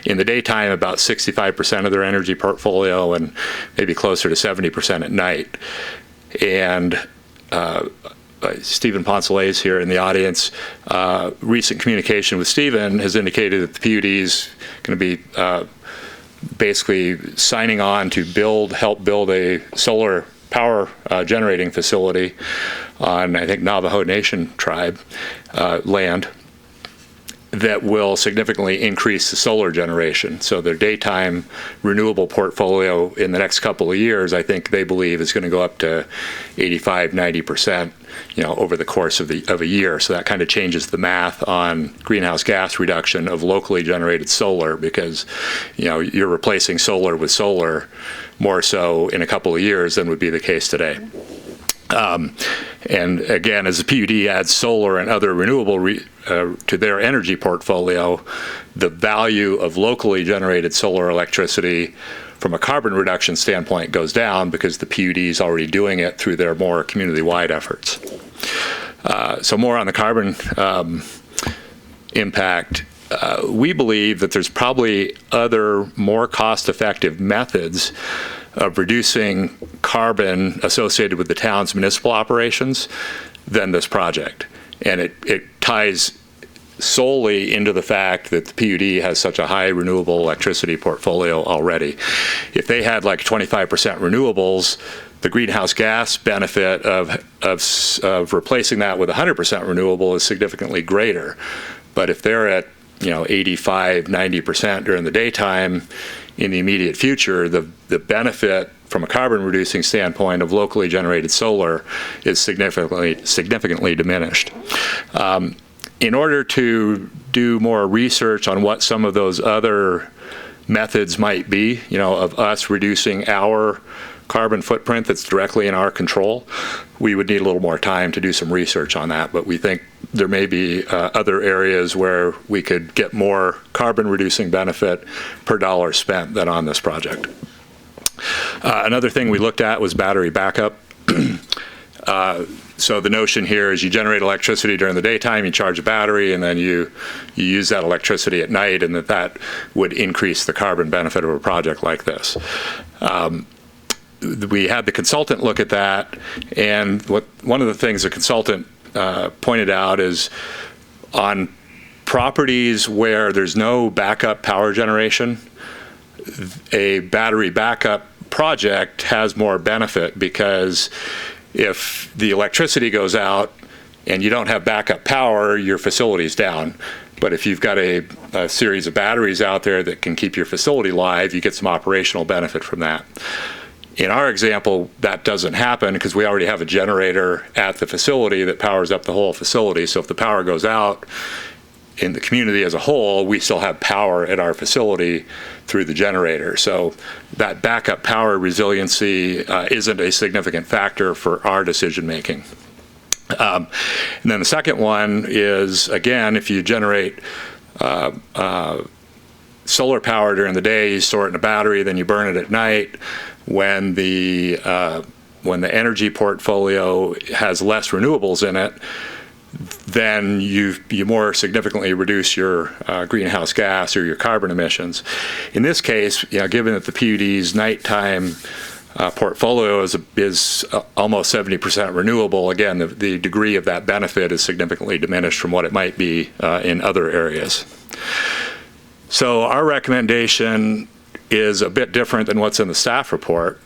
in the daytime, about 65% of their energy portfolio and maybe closer to 70% at night. And Stephen Poncelet here in the audience. Recent communication with Stephen has indicated that the PUD is going to be basically signing on to help build a solar power generating facility on, I think, Navajo Nation tribe land that will significantly increase the solar generation. So their daytime renewable portfolio in the next couple of years, I think they believe, is going to go up to 85, 90%, over the course of a year. So that kind of changes the math on greenhouse gas reduction of locally generated solar, because, you're replacing solar with solar more so in a couple of years than would be the case today. And again, as the PUD adds solar and other renewable to their energy portfolio, the value of locally generated solar electricity from a carbon reduction standpoint goes down, because the PUD is already doing it through their more community-wide efforts. So more on the carbon impact. We believe that there's probably other more cost-effective methods of reducing carbon associated with the town's municipal operations than this project. And it ties solely into the fact that the PUD has such a high renewable electricity portfolio already. If they had like 25% renewables, the greenhouse gas benefit of replacing that with 100% renewable is significantly greater. But if they're at 85, 90% during the daytime, in the immediate future, the benefit from a carbon reducing standpoint of locally generated solar is significantly diminished. In order to do more research on what some of those other methods might be, of us reducing our carbon footprint that's directly in our control, we would need a little more time to do some research on that. But we think there may be other areas where we could get more carbon reducing benefit per dollar spent than on this project. Another thing we looked at was battery backup. So the notion here is you generate electricity during the daytime, you charge a battery, and then you use that electricity at night, and that would increase the carbon benefit of a project like this. We had the consultant look at that, and one of the things the consultant pointed out is on properties where there's no backup power generation, a battery backup project has more benefit, because if the electricity goes out and you don't have backup power, your facility's down. But if you've got a series of batteries out there that can keep your facility live, you get some operational benefit from that. In our example, that doesn't happen because we already have a generator at the facility that powers up the whole facility. So if the power goes out in the community as a whole, we still have power at our facility through the generator. So that backup power resiliency isn't a significant factor for our decision making. And then the second one is, again, if you generate solar power during the day, you store it in a battery, then you burn it at night. When the energy portfolio has less renewables in it, then you more significantly reduce your greenhouse gas or your carbon emissions. In this case, given that the PUD's nighttime portfolio is almost 70% renewable, again, the degree of that benefit is significantly diminished from what it might be in other areas. So our recommendation is a bit different than what's in the staff report.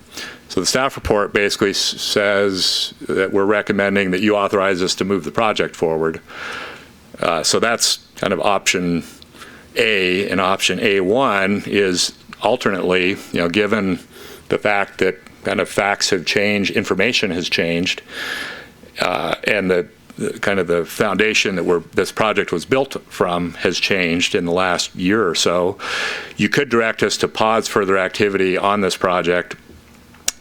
So the staff report basically says that we're recommending that you authorize us to move the project forward. So that's kind of option A, and option A1 is alternately, given the fact that kind of facts have changed, information has changed, and the kind of the foundation that this project was built from has changed in the last year or so. You could direct us to pause further activity on this project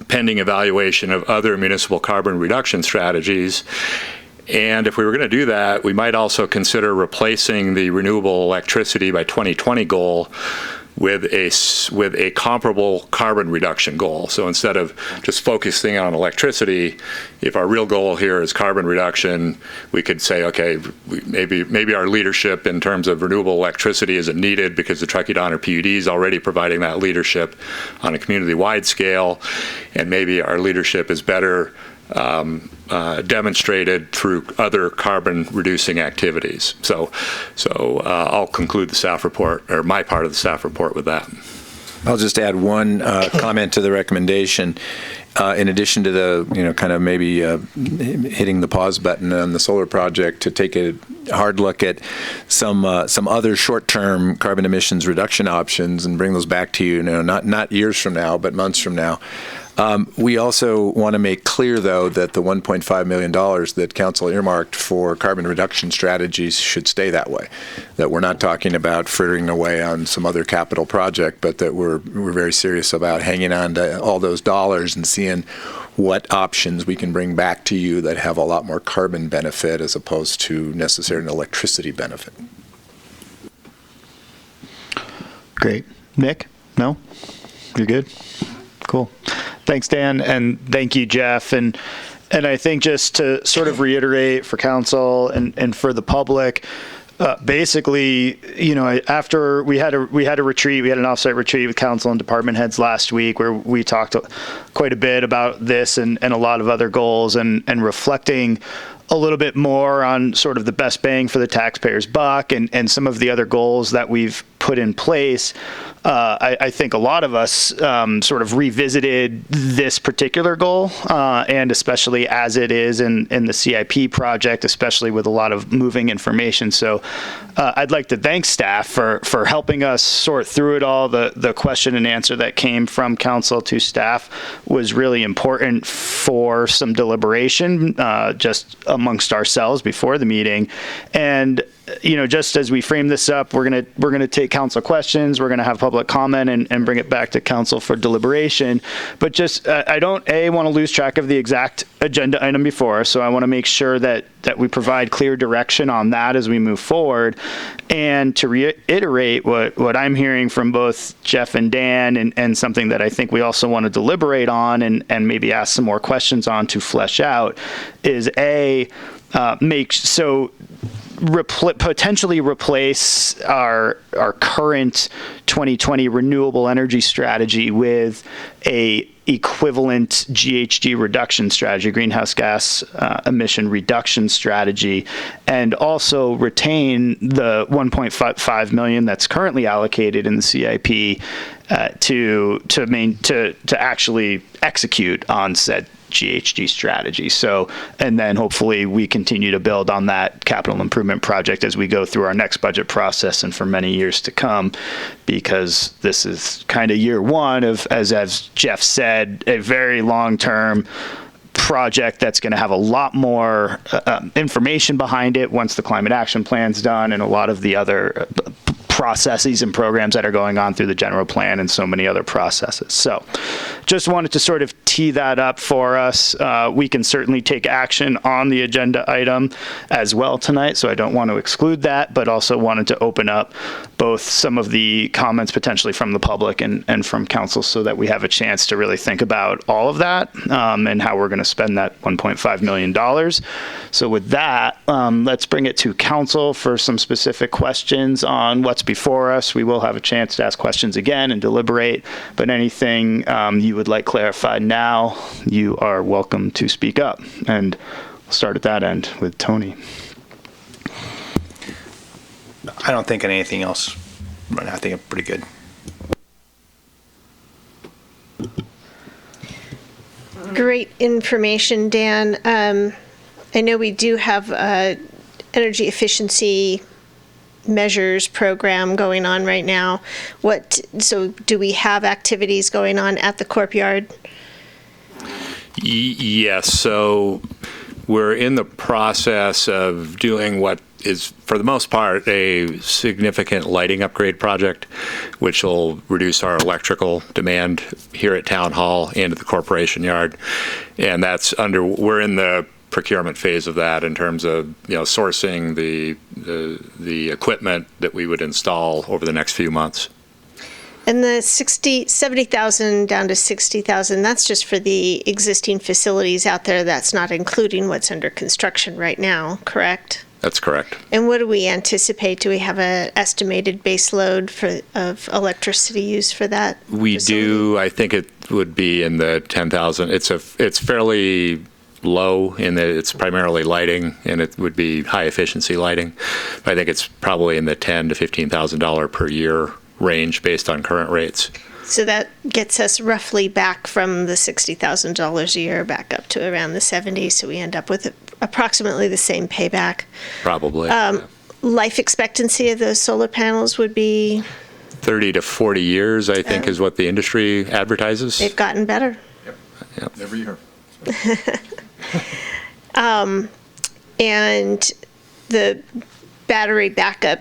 pending evaluation of other municipal carbon reduction strategies. And if we were going to do that, we might also consider replacing the renewable electricity by 2020 goal with a comparable carbon reduction goal. So instead of just focusing on electricity, if our real goal here is carbon reduction, we could say, okay, maybe our leadership in terms of renewable electricity isn't needed because the Truckee Donner PUD is already providing that leadership on a community-wide scale, and maybe our leadership is better demonstrated through other carbon reducing activities. So I'll conclude the staff report, or my part of the staff report, with that. I'll just add one comment to the recommendation. In addition to the, kind of maybe hitting the pause button on the solar project, to take a hard look at some other short-term carbon emissions reduction options and bring those back to you, not years from now, but months from now. We also want to make clear, though, that the $1.5 million that Council earmarked for carbon reduction strategies should stay that way. That we're not talking about frittering away on some other capital project, but that we're very serious about hanging on to all those dollars and seeing what options we can bring back to you that have a lot more carbon benefit as opposed to necessarily an electricity benefit. Great. Nick? No? You're good? Cool. Thanks, Dan, and thank you, Jeff. And I think just to sort of reiterate for council and for the public, basically, after we had a retreat, we had an offsite retreat with council and department heads last week where we talked quite a bit about this and a lot of other goals and reflecting a little bit more on sort of the best bang for the taxpayer's buck and some of the other goals that we've put in place. I think a lot of us sort of revisited this particular goal, and especially as it is in the CIP project, especially with a lot of moving information. So I'd like to thank staff for helping us sort through it all. The question and answer that came from council to staff was really important for some deliberation just amongst ourselves before the meeting. And just as we frame this up, we're gonna take council questions, we're gonna have public comment and bring it back to council for deliberation. But just I don't want to lose track of the exact agenda item before, so I want to make sure that we provide clear direction on that as we move forward. And to reiterate what I'm hearing from both Jeff and Dan, and something that I think we also want to deliberate on and maybe ask some more questions on to flesh out, is potentially replace our current 2020 renewable energy strategy with a equivalent GHG reduction strategy, greenhouse gas emission reduction strategy, and also retain the 1.5 million that's currently allocated in the CIP to actually execute on said GHG strategy. So, and then hopefully we continue to build on that capital improvement project as we go through our next budget process and for many years to come, because this is kind of year one of, as Jeff said, a very long-term project that's going to have a lot more information behind it once the climate action plan's done, and a lot of the other processes and programs that are going on through the general plan and so many other processes. So just wanted to sort of tee that up for us. We can certainly take action on the agenda item as well tonight, so I don't want to exclude that, but also wanted to open up both some of the comments potentially from the public and from council so that we have a chance to really think about all of that and how we're going to spend that $1.5 million. So with that, let's bring it to council for some specific questions on what's before us. We will have a chance to ask questions again and deliberate, but anything you would like clarified now, you are welcome to speak up. And we'll start at that end with Tony. I don't think anything else right now. I think I'm pretty good. Great information, Dan. I know we do have energy efficiency measures program going on right now. So do we have activities going on at the Courtyard? Yes. So we're in the process of doing what is, for the most part, a significant lighting upgrade project, which will reduce our electrical demand here at Town Hall and at the Corporation Yard. And we're in the procurement phase of that in terms of, sourcing the equipment that we would install over the next few months. And the 70,000 down to 60,000, that's just for the existing facilities out there. That's not including what's under construction right now, correct? That's correct. And what do we anticipate? Do we have an estimated base load of electricity use for that? We do. I think it would be in the 10,000. It's fairly low in that it's primarily lighting, and it would be high efficiency lighting. But I think it's probably in the $10,000 to $15,000 per year range based on current rates. So that gets us roughly back from the $60,000 a year back up to around the 70. So we end up with approximately the same payback. Probably. Life expectancy of those solar panels would be 30 to 40 years, I think, is what the industry advertises. They've gotten better. Yep. Every year. And the battery backup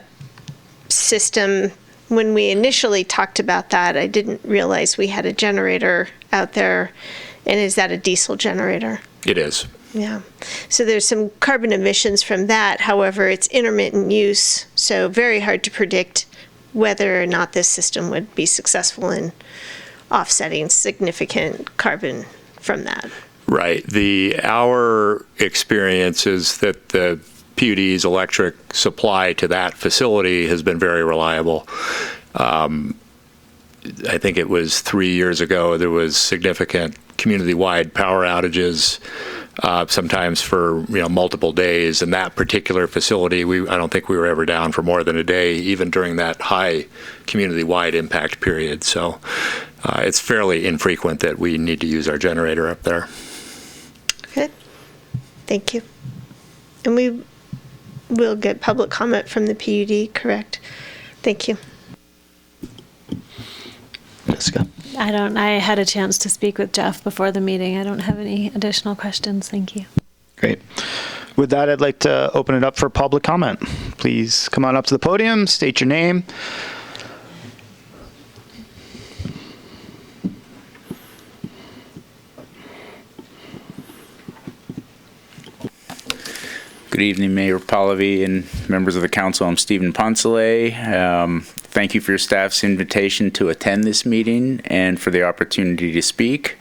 system, when we initially talked about that, I didn't realize we had a generator out there. And is that a diesel generator? It is. Yeah. So there's some carbon emissions from that. However, it's intermittent use, so very hard to predict whether or not this system would be successful in offsetting significant carbon from that. Right. Our experience is that the PUD's electric supply to that facility has been very reliable. I think it was 3 years ago, there was significant community-wide power outages, sometimes for multiple days. And that particular facility, I don't think we were ever down for more than a day, even during that high community-wide impact period. So it's fairly infrequent that we need to use our generator up there. Good. Thank you. And we will get public comment from the PUD, correct? Thank you. Jessica. I had a chance to speak with Jeff before the meeting. I don't have any additional questions. Thank you. Great. With that, I'd like to open it up for public comment. Please come on up to the podium, state your name. Good evening, Mayor Pallavi and members of the council. I'm Stephen Poncelet. Thank you for your staff's invitation to attend this meeting and for the opportunity to speak.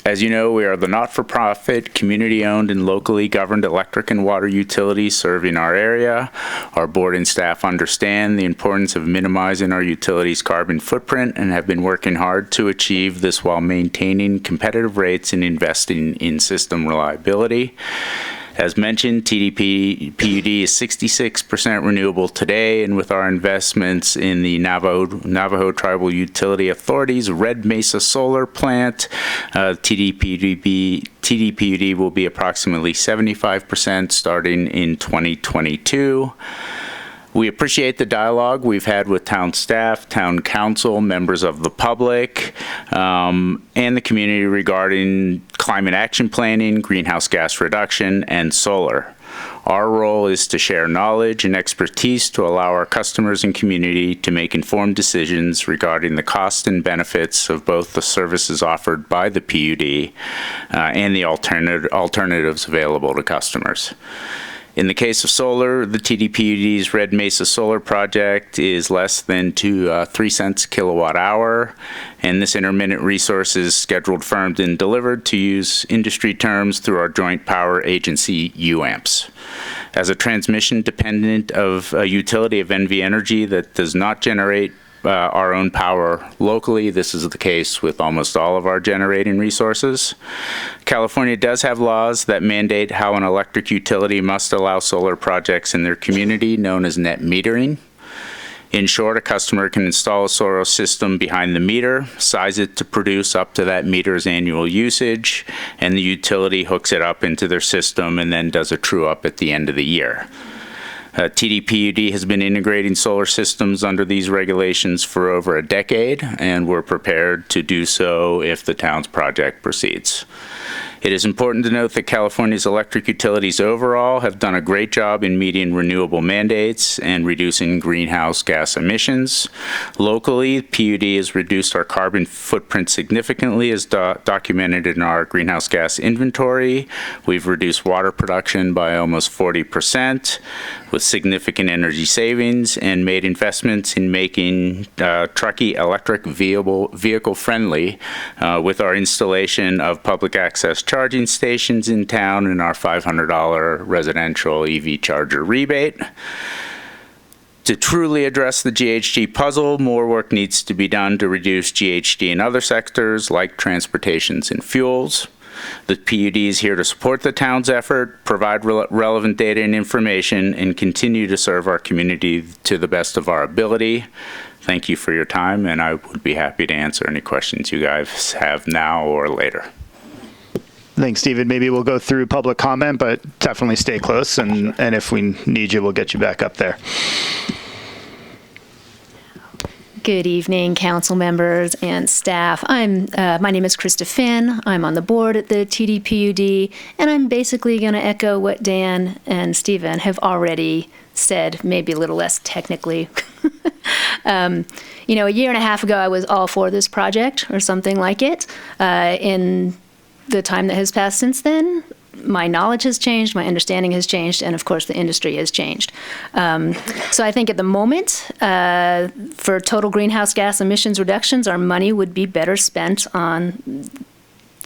As you know, we are the not-for-profit, community-owned, and locally governed electric and water utilities serving our area. Our board and staff understand the importance of minimizing our utilities' carbon footprint and have been working hard to achieve this while maintaining competitive rates and investing in system reliability. As mentioned, PUD is 66% renewable today, and with our investments in the Navajo Tribal Utility Authority's Red Mesa Solar Plant, TDPUD will be approximately 75% starting in 2022. We appreciate the dialogue we've had with town staff, town council, members of the public, and the community regarding climate action planning, greenhouse gas reduction, and solar. Our role is to share knowledge and expertise to allow our customers and community to make informed decisions regarding the cost and benefits of both the services offered by the PUD and the alternatives available to customers. In the case of solar, the TDPUD's Red Mesa Solar Project is less than 3 cents a kilowatt hour, and this intermittent resource is scheduled, firmed, and delivered, to use industry terms, through our joint power agency, UAMPS. As a transmission dependent of a utility of NV Energy that does not generate our own power locally, this is the case with almost all of our generating resources. California does have laws that mandate how an electric utility must allow solar projects in their community, known as net metering. In short, a customer can install a solar system behind the meter, size it to produce up to that meter's annual usage, and the utility hooks it up into their system and then does a true-up at the end of the year. TDPUD has been integrating solar systems under these regulations for over a decade, and we're prepared to do so if the town's project proceeds. It is important to note that California's electric utilities overall have done a great job in meeting renewable mandates and reducing greenhouse gas emissions. Locally, PUD has reduced our carbon footprint significantly, as documented in our greenhouse gas inventory. We've reduced water production by almost 40%, with significant energy savings, and made investments in making Truckee electric vehicle friendly with our installation of public access charging stations in town and our $500 residential EV charger rebate. To truly address the GHG puzzle, more work needs to be done to reduce GHG in other sectors like transportations and fuels. The PUD is here to support the town's effort, provide relevant data and information, and continue to serve our community to the best of our ability. Thank you for your time, and I would be happy to answer any questions you guys have now or later. Thanks, David. Maybe we'll go through public comment, but definitely stay close, and if we need you, we'll get you back up there. Good evening, council members and staff. My name is Krista Finn. I'm on the board at the TDPUD, and I'm basically going to echo what Dan and Stephen have already said, maybe a little less technically. A year and a half ago, I was all for this project or something like it. In the time that has passed since then, my knowledge has changed, my understanding has changed, and of course the industry has changed. So I think at the moment, for total greenhouse gas emissions reductions, our money would be better spent on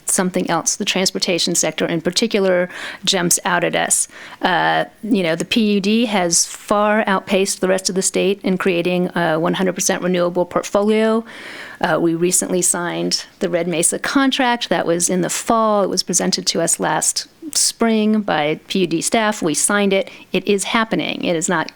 something else. The transportation sector in particular jumps out at us. The PUD has far outpaced the rest of the state in creating a 100% renewable portfolio. We recently signed the Red Mesa contract. That was in the fall. It was presented to us last spring by PUD staff. We signed it. It is happening. It is not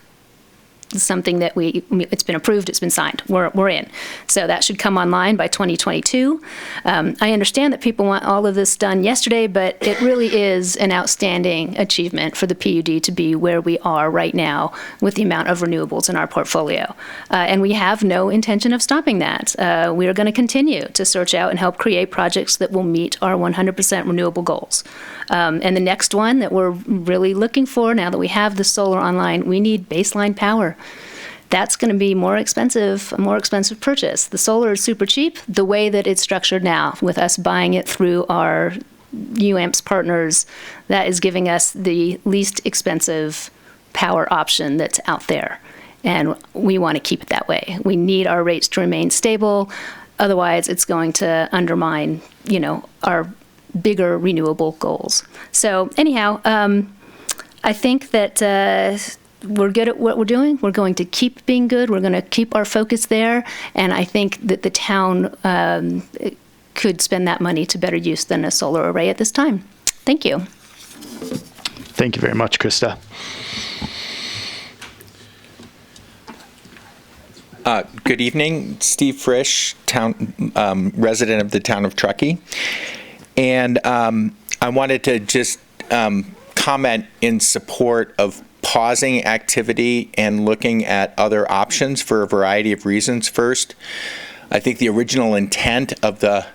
something that it's been approved, it's been signed, we're in. So that should come online by 2022. I understand that people want all of this done yesterday, but it really is an outstanding achievement for the PUD to be where we are right now with the amount of renewables in our portfolio. And we have no intention of stopping that. We are going to continue to search out and help create projects that will meet our 100% renewable goals. And the next one that we're really looking for, now that we have the solar online, we need baseline power. That's going to be a more expensive purchase. The solar is super cheap the way that it's structured now, with us buying it through our UAMPS partners. That is giving us the least expensive power option that's out there. And we want to keep it that way. We need our rates to remain stable. Otherwise, it's going to undermine, our bigger renewable goals. So anyhow, I think that we're good at what we're doing. We're going to keep being good. We're going to keep our focus there. And I think that the town could spend that money to better use than a solar array at this time. Thank you. Thank you very much, Krista. Good evening, Steve Frisch, town resident of the town of Truckee. And I wanted to just comment in support of pausing activity and looking at other options for a variety of reasons. First, I think the original intent of the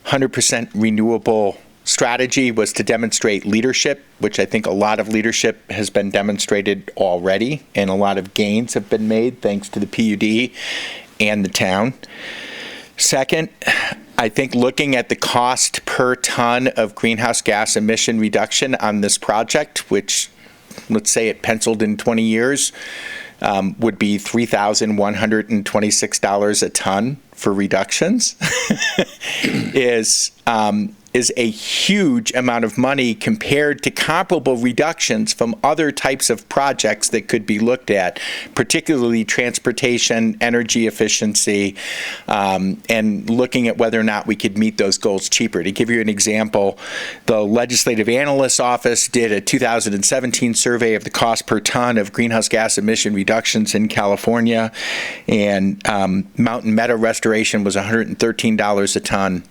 100% renewable strategy was to demonstrate leadership, which I think a lot of leadership has been demonstrated already, and a lot of gains have been made thanks to the PUD and the town. Second, I think looking at the cost per ton of greenhouse gas emission reduction on this project, which let's say it penciled in 20 years, would be $3,126 a ton for reductions, is a huge amount of money compared to comparable reductions from other types of projects that could be looked at, particularly transportation, energy efficiency, and looking at whether or not we could meet those goals cheaper. To give you an example, the Legislative Analyst's Office did a 2017 survey of the cost per ton of greenhouse gas emission reductions in California, and mountain meadow restoration was $113 a ton.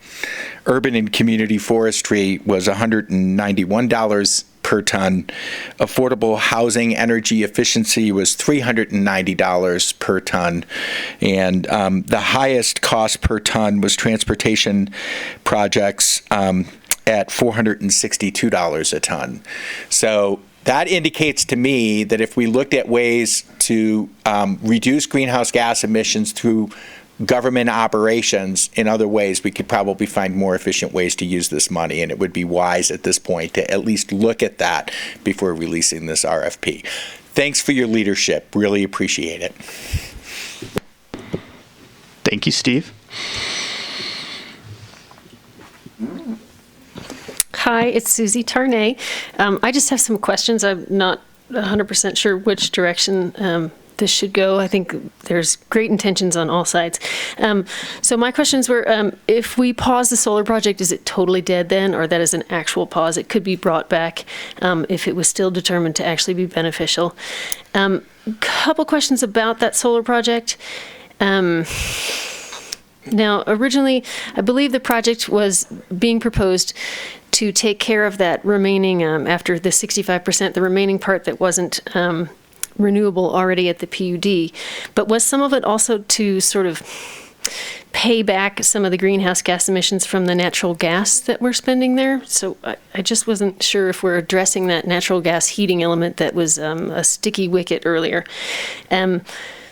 Urban and community forestry was $191 per ton. Affordable housing energy efficiency was $390 per ton. And the highest cost per ton was transportation projects at $462 a ton. So that indicates to me that if we looked at ways to reduce greenhouse gas emissions through government operations in other ways, we could probably find more efficient ways to use this money, and it would be wise at this point to at least look at that before releasing this RFP. Thanks for your leadership. Really appreciate it. Thank you, Steve. Hi, it's Susie Tarnay. I just have some questions. I'm not 100% sure which direction this should go. I think there's great intentions on all sides. So my questions were, if we pause the solar project, is it totally dead then, or that is an actual pause? It could be brought back if it was still determined to actually be beneficial. Couple questions about that solar project. Now, originally, I believe the project was being proposed to take care of that remaining, after the 65%, the remaining part that wasn't renewable already at the PUD. But was some of it also to sort of pay back some of the greenhouse gas emissions from the natural gas that we're spending there? So I just wasn't sure if we're addressing that natural gas heating element that was a sticky wicket earlier.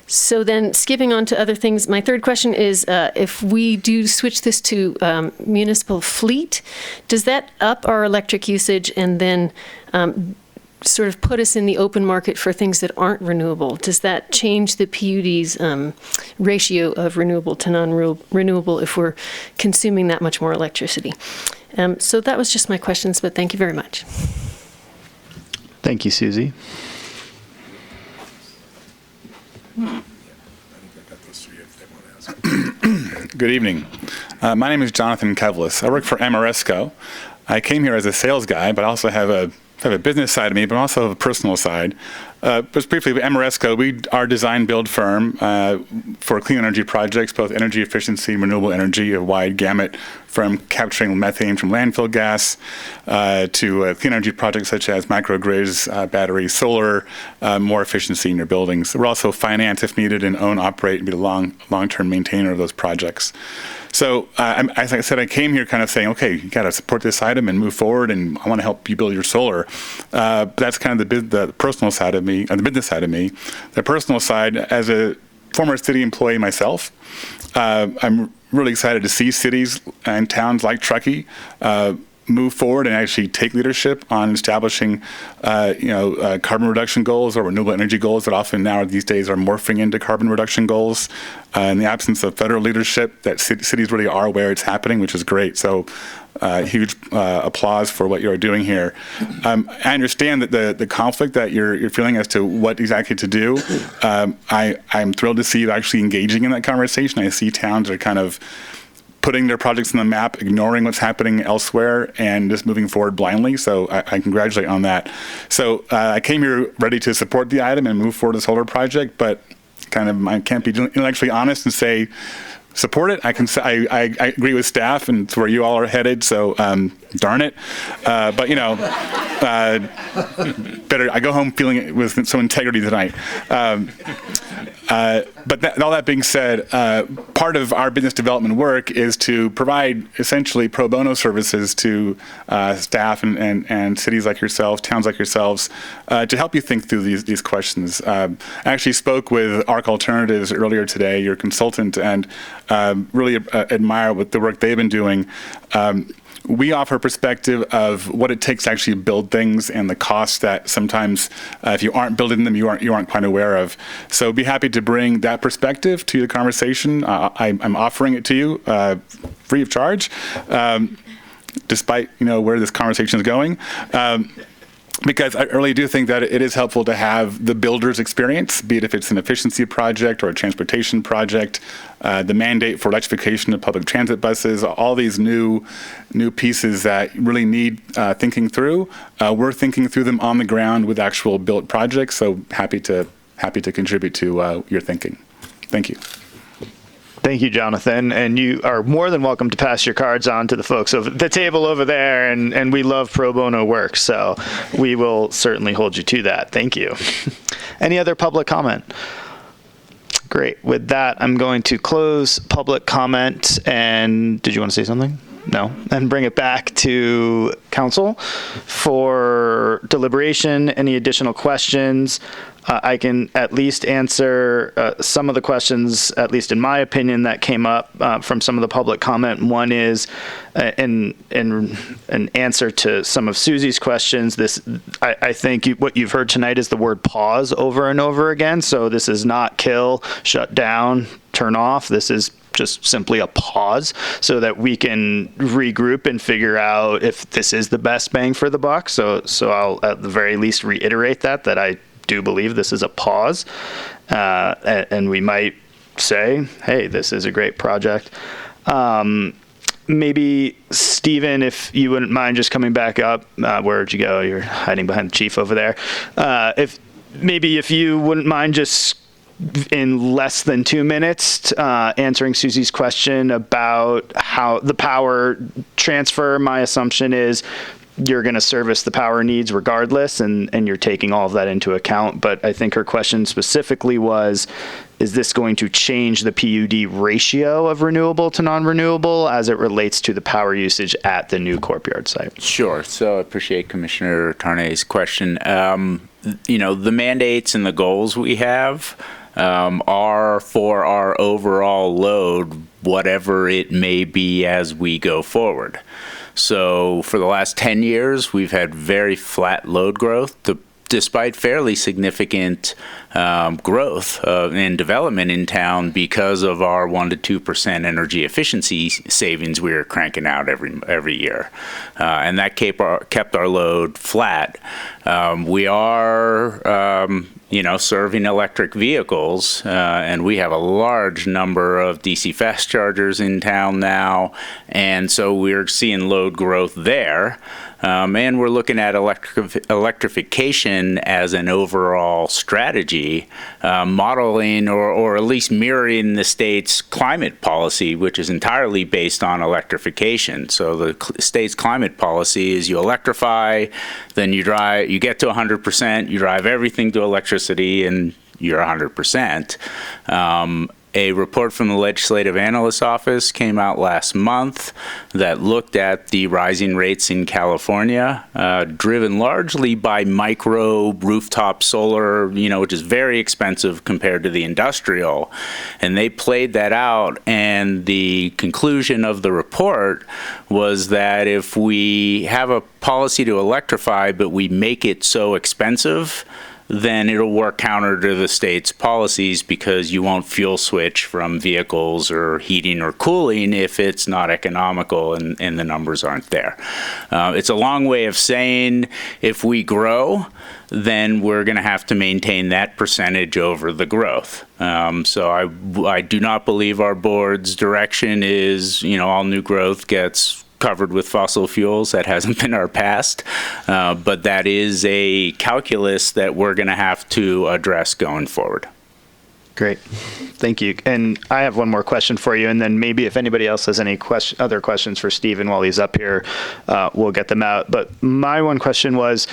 So then skipping on to other things, my third question is, if we do switch this to municipal fleet, does that up our electric usage and then sort of put us in the open market for things that aren't renewable? Does that change the PUD's ratio of renewable to non-renewable if we're consuming that much more electricity? So that was just my questions, but thank you very much. Thank you, Susie. Good evening. My name is Jonathan Kevlis. I work for Amoresco. I came here as a sales guy, but I also have a business side of me, but also have a personal side. Just briefly, Amoresco, we are a design-build firm for clean energy projects, both energy efficiency, renewable energy, a wide gamut from capturing methane from landfill gas to clean energy projects such as microgrids, battery, solar, more efficiency in your buildings. We're also finance if needed and own, operate, and be the long-term maintainer of those projects. So as I said, I came here kind of saying, okay, you got to support this item and move forward, and I want to help you build your solar. That's kind of the personal side of me, the business side of me. The personal side, as a former city employee myself, I'm really excited to see cities and towns like Truckee move forward and actually take leadership on establishing, carbon reduction goals or renewable energy goals that often now these days are morphing into carbon reduction goals. In the absence of federal leadership, that cities really are where it's happening, which is great. So huge applause for what you're doing here. I understand that the conflict that you're feeling as to what exactly to do. I'm thrilled to see you actually engaging in that conversation. I see towns are kind of putting their projects on the map, ignoring what's happening elsewhere, and just moving forward blindly. So I congratulate on that. So I came here ready to support the item and move forward the solar project, but I can't be intellectually honest and say support it. I can say I agree with staff and it's where you all are headed. So darn it. But better. I go home feeling it with some integrity tonight. But all that being said, part of our business development work is to provide essentially pro bono services to staff and cities like yourselves, towns like yourselves, to help you think through these questions. I actually spoke with ARC Alternatives earlier today, your consultant, and really admire what the work they've been doing. We offer perspective of what it takes to actually build things and the costs that sometimes, if you aren't building them, you aren't quite aware of. So be happy to bring that perspective to the conversation. I'm offering it to you free of charge, despite where this conversation is going. Because I really do think that it is helpful to have the builder's experience, be it if it's an efficiency project or a transportation project, the mandate for electrification of public transit buses, all these new pieces that really need thinking through. We're thinking through them on the ground with actual built projects, so happy to contribute to your thinking. Thank you. Thank you, Jonathan. And you are more than welcome to pass your cards on to the folks over the table over there. And we love pro bono work, so we will certainly hold you to that. Thank you. Any other public comment? Great. With that, I'm going to close public comment. And did you want to say something? No. And bring it back to council for deliberation. Any additional questions? I can at least answer some of the questions, at least in my opinion, that came up from some of the public comment. One is in an answer to some of Susie's questions. I think what you've heard tonight is the word pause over and over again. So this is not kill, shut down, turn off. This is just simply a pause so that we can regroup and figure out if this is the best bang for the buck. So I'll at the very least reiterate that I do believe this is a pause, and we might say, hey, this is a great project. Maybe, Stephen, if you wouldn't mind just coming back up. Where'd you go? You're hiding behind the chief over there. If you wouldn't mind just in less than 2 minutes answering Susie's question about how the power transfer. My assumption is you're going to service the power needs regardless, and you're taking all of that into account. But I think her question specifically was, is this going to change the PUD ratio of renewable to non-renewable as it relates to the power usage at the new Courtyard site? Sure. So I appreciate Commissioner Tarnay's question. The mandates and the goals we have are for our overall load, whatever it may be as we go forward. So for the last 10 years, we've had very flat load growth, despite fairly significant growth and development in town because of our 1% to 2% energy efficiency savings we were cranking out every year. And that kept our load flat. We are serving electric vehicles, and we have a large number of DC fast chargers in town now, and so we're seeing load growth there. And we're looking at electrification as an overall strategy, modeling or at least mirroring the state's climate policy, which is entirely based on electrification. So the state's climate policy is you electrify, then you get to 100%, you drive everything to electricity, and you're 100%. A report from the Legislative Analyst's Office came out last month that looked at the rising rates in California, driven largely by micro rooftop solar, which is very expensive compared to the industrial. And they played that out, and the conclusion of the report was that if we have a policy to electrify, but we make it so expensive, then it'll work counter to the state's policies, because you won't fuel switch from vehicles or heating or cooling if it's not economical and the numbers aren't there. It's a long way of saying if we grow, then we're going to have to maintain that percentage over the growth. So I do not believe our board's direction is, all new growth gets covered with fossil fuels. That hasn't been our past, but that is a calculus that we're going to have to address going forward. Great. Thank you. And I have one more question for you, and then maybe if anybody else has any other questions for Stephen while he's up here, we'll get them out. But my one question was,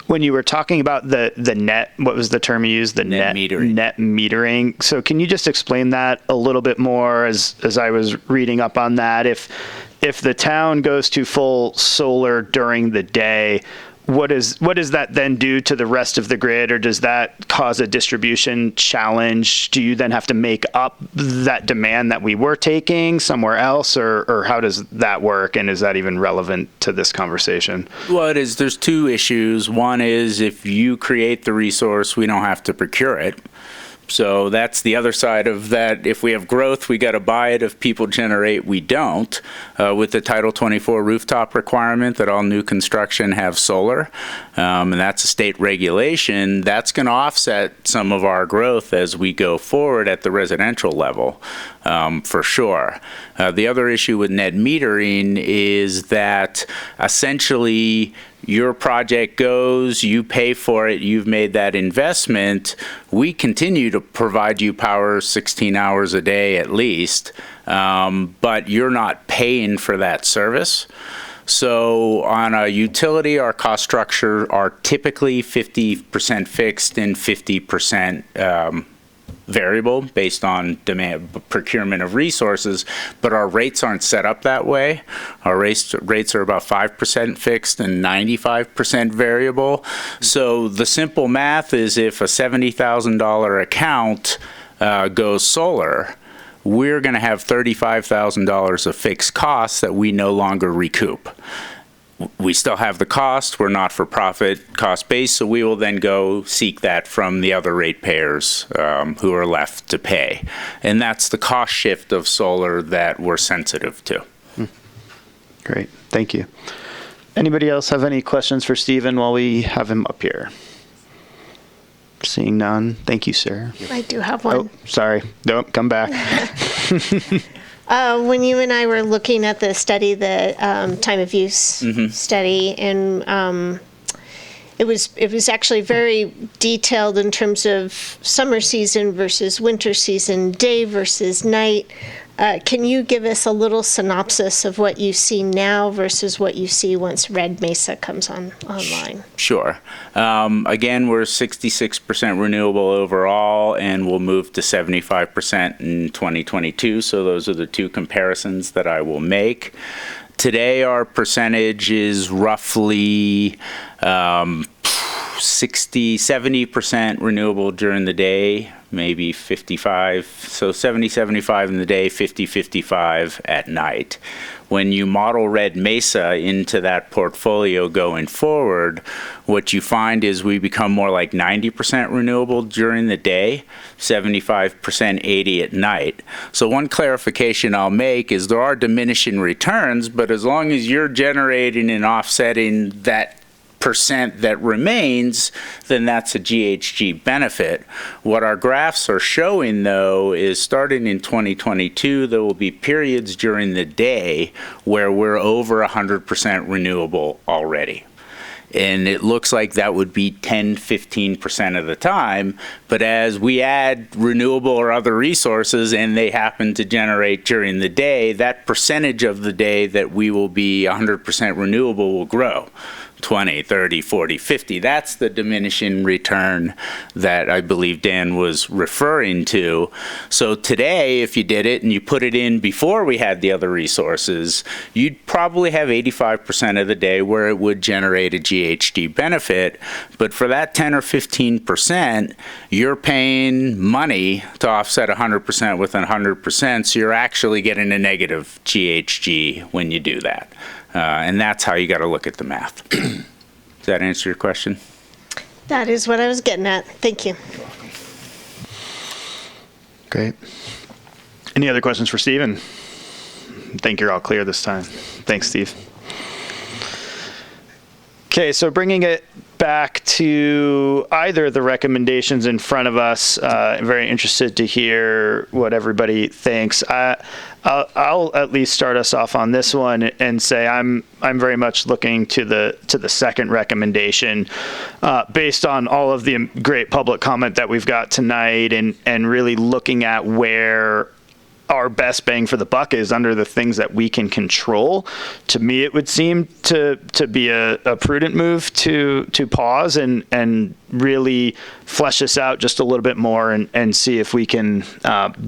when you were talking about the net, what was the term you used? The net metering. Net metering. So can you just explain that a little bit more as I was reading up on that? If the town goes to full solar during the day, what does that then do to the rest of the grid, or does that cause a distribution challenge? Do you then have to make up that demand that we were taking somewhere else, or how does that work, and is that even relevant to this conversation? Well, it is. There's two issues. One is if you create the resource, we don't have to procure it. So that's the other side of that. If we have growth, we got to buy it. If people generate, we don't. With the Title 24 rooftop requirement that all new construction have solar, and that's a state regulation, that's going to offset some of our growth as we go forward at the residential level, for sure. The other issue with net metering is that essentially your project goes, you pay for it, you've made that investment. We continue to provide you power 16 hours a day at least, but you're not paying for that service. So on a utility, our cost structure are typically 50% fixed and 50% variable based on demand, procurement of resources, but our rates aren't set up that way. Our rates are about 5% fixed and 95% variable. So the simple math is if a $70,000 account goes solar, we're going to have $35,000 of fixed costs that we no longer recoup. We still have the cost. We're not for profit cost based, so we will then go seek that from the other ratepayers who are left to pay. And that's the cost shift of solar that we're sensitive to. Great. Thank you. Anybody else have any questions for Stephen while we have him up here? Seeing none. Thank you, sir. I do have one. Oh, sorry. Don't come back. When you and I were looking at the study, the time of use study, and it was actually very detailed in terms of summer season versus winter season, day versus night. Can you give us a little synopsis of what you see now versus what you see once Red Mesa comes online? Sure. Again, we're 66% renewable overall, and we'll move to 75% in 2022. So those are the two comparisons that I will make. Today, our percentage is roughly 70% renewable during the day, maybe 55, so 70-75 in the day, 50-55 at night. When you model Red Mesa into that portfolio going forward, what you find is we become more like 90% renewable during the day, 75%, 80% at night. So one clarification I'll make is there are diminishing returns, but as long as you're generating and offsetting that percent that remains, then that's a GHG benefit. What our graphs are showing, though, is starting in 2022, there will be periods during the day where we're over 100% renewable already. And it looks like that would be 10-15% of the time. But as we add renewable or other resources and they happen to generate during the day, that percentage of the day that we will be 100% renewable will grow. 20, 30, 40, 50. That's the diminishing return that I believe Dan was referring to. So today, if you did it and you put it in before we had the other resources, you'd probably have 85% of the day where it would generate a GHG benefit. But for that 10 or 15%, you're paying money to offset 100% with 100%, so you're actually getting a negative GHG when you do that. And that's how you got to look at the math. Does that answer your question? That is what I was getting at. Thank you. Great. Any other questions for Stephen? I think you're all clear this time. Thanks, Steve. Okay, so bringing it back to either of the recommendations in front of us, I'm very interested to hear what everybody thinks. I'll at least start us off on this one and say I'm very much looking to the second recommendation, based on all of the great public comment that we've got tonight, and really looking at where our best bang for the buck is under the things that we can control. To me, it would seem to be a prudent move to pause and really flesh this out just a little bit more and see if we can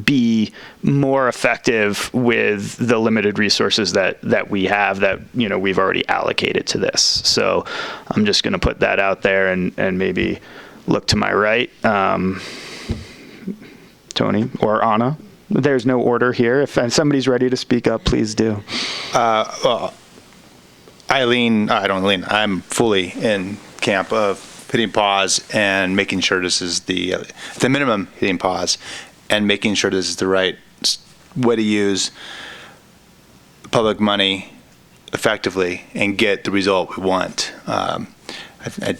be more effective with the limited resources that we have, that we've already allocated to this. So I'm just going to put that out there and maybe look to my right, Tony or Anna. There's no order here. If somebody's ready to speak up, please do. Well, I'm fully in camp of hitting pause and making sure this is the minimum, hitting pause and making sure this is the right way to use public money effectively and get the result we want. I think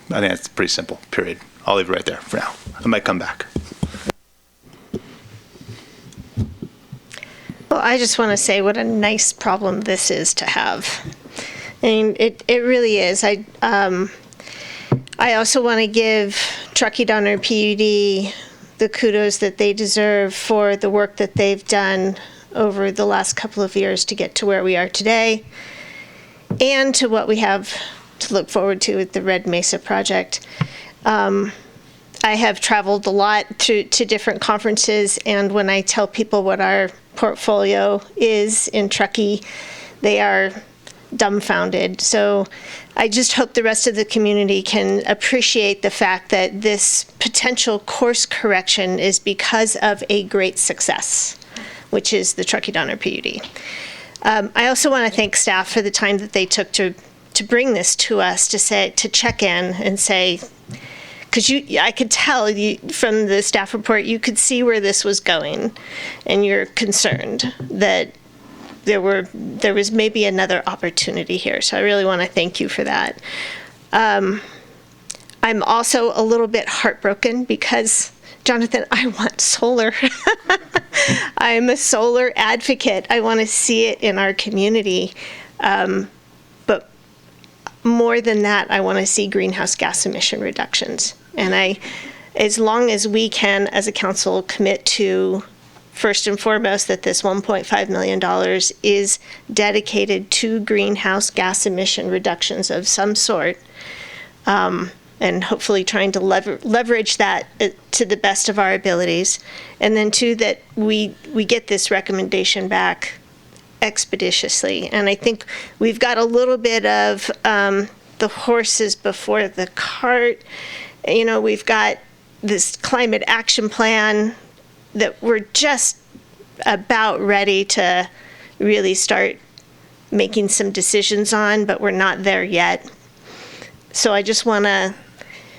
that's pretty simple, period. I'll leave it right there for now. I might come back. Well, I just want to say what a nice problem this is to have. I mean, it really is. I also want to give Truckee Donner PUD the kudos that they deserve for the work that they've done over the last couple of years to get to where we are today, and to what we have to look forward to with the Red Mesa project. I have traveled a lot to different conferences, and when I tell people what our portfolio is in Truckee, they are dumbfounded. So I just hope the rest of the community can appreciate the fact that this potential course correction is because of a great success, which is the Truckee Donner PUD. I also want to thank staff for the time that they took to bring this to us, to check in and say, because I could tell from the staff report, you could see where this was going, and you're concerned that there was maybe another opportunity here. So I really want to thank you for that. I'm also a little bit heartbroken because, Jonathan, I want solar. I'm a solar advocate. I want to see it in our community. But more than that, I want to see greenhouse gas emission reductions. And as long as we can, as a council, commit to, first and foremost, that this $1.5 million is dedicated to greenhouse gas emission reductions of some sort, and hopefully trying to leverage that to the best of our abilities. And then two, that we get this recommendation back expeditiously. And I think we've got a little bit of the horses before the cart. We've got this climate action plan that we're just about ready to really start making some decisions on, but we're not there yet. So I just want to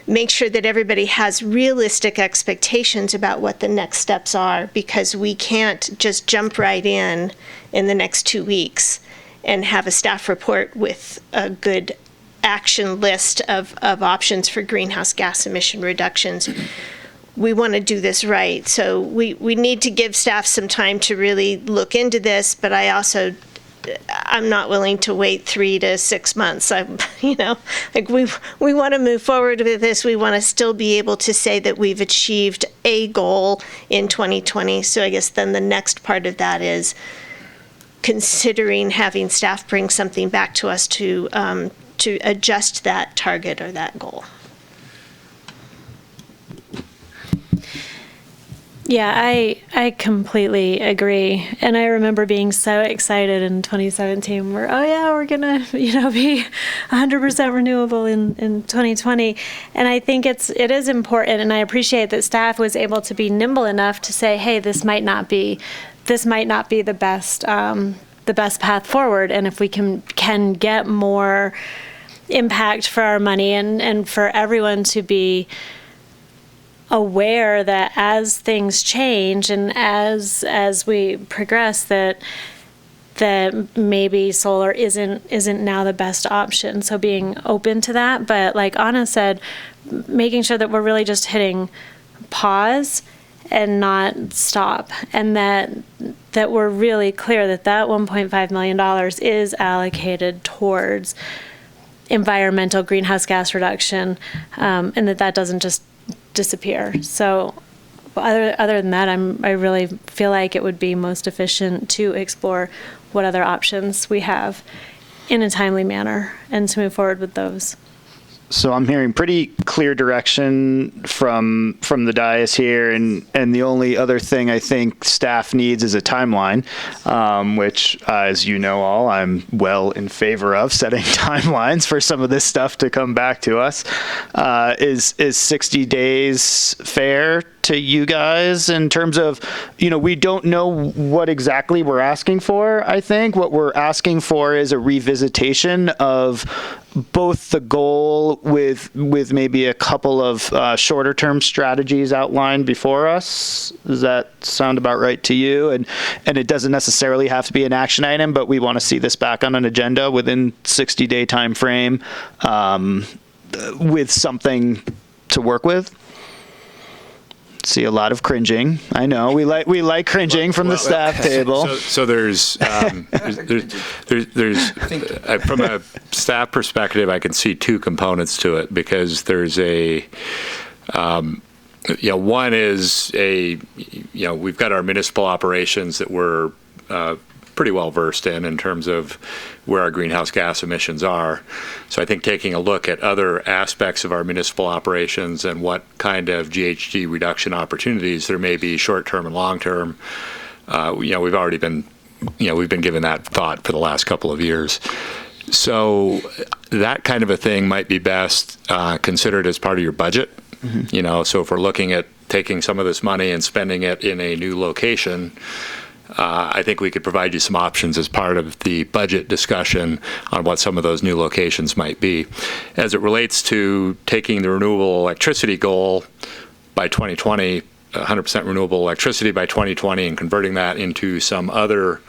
make sure that everybody has realistic expectations about what the next steps are, because we can't just jump right in the next 2 weeks and have a staff report with a good action list of options for greenhouse gas emission reductions. We want to do this right. So we need to give staff some time to really look into this, but I'm not willing to wait 3 to 6 months. We want to move forward with this. We want to still be able to say that we've achieved a goal in 2020. So I guess then the next part of that is, considering having staff bring something back to us to adjust that target or that goal. Yeah, I completely agree. And I remember being so excited in 2017 where, oh yeah, we're going to, be 100% renewable in 2020. And I think it is important, and I appreciate that staff was able to be nimble enough to say, hey, this might not be the best path forward. And if we can get more impact for our money and for everyone to be aware that as things change and as we progress that maybe solar isn't now the best option. So being open to that, but like Anna said, making sure that we're really just hitting pause and not stop, and that we're really clear that $1.5 million is allocated towards environmental greenhouse gas reduction, and that doesn't just disappear. So other than that, I really feel like it would be most efficient to explore what other options we have in a timely manner and to move forward with those. So I'm hearing pretty clear direction from the dais here, and the only other thing I think staff needs is a timeline, which, as you know all, I'm well in favor of setting timelines for some of this stuff to come back to us. Is 60 days fair to you guys in terms of, we don't know what exactly we're asking for. I think what we're asking for is a revisitation of both the goal with maybe a couple of shorter term strategies outlined before us. Does that sound about right to you? And it doesn't necessarily have to be an action item, but we want to see this back on an agenda within 60-day time frame with something to work with. See a lot of cringing. I know we like cringing from the staff table. So there's from a staff perspective, I can see two components to it, because there's one is we've got our municipal operations that we're pretty well versed in terms of where our greenhouse gas emissions are. So I think taking a look at other aspects of our municipal operations and what kind of GHG reduction opportunities there may be short-term and long-term, we've already been, we've been given that thought for the last couple of years. So that kind of a thing might be best considered as part of your budget. Mm-hmm. So if we're looking at taking some of this money and spending it in a new location, I think we could provide you some options as part of the budget discussion on what some of those new locations might be. As it relates to taking the renewable electricity goal by 2020, 100% renewable electricity by 2020, and converting that into some other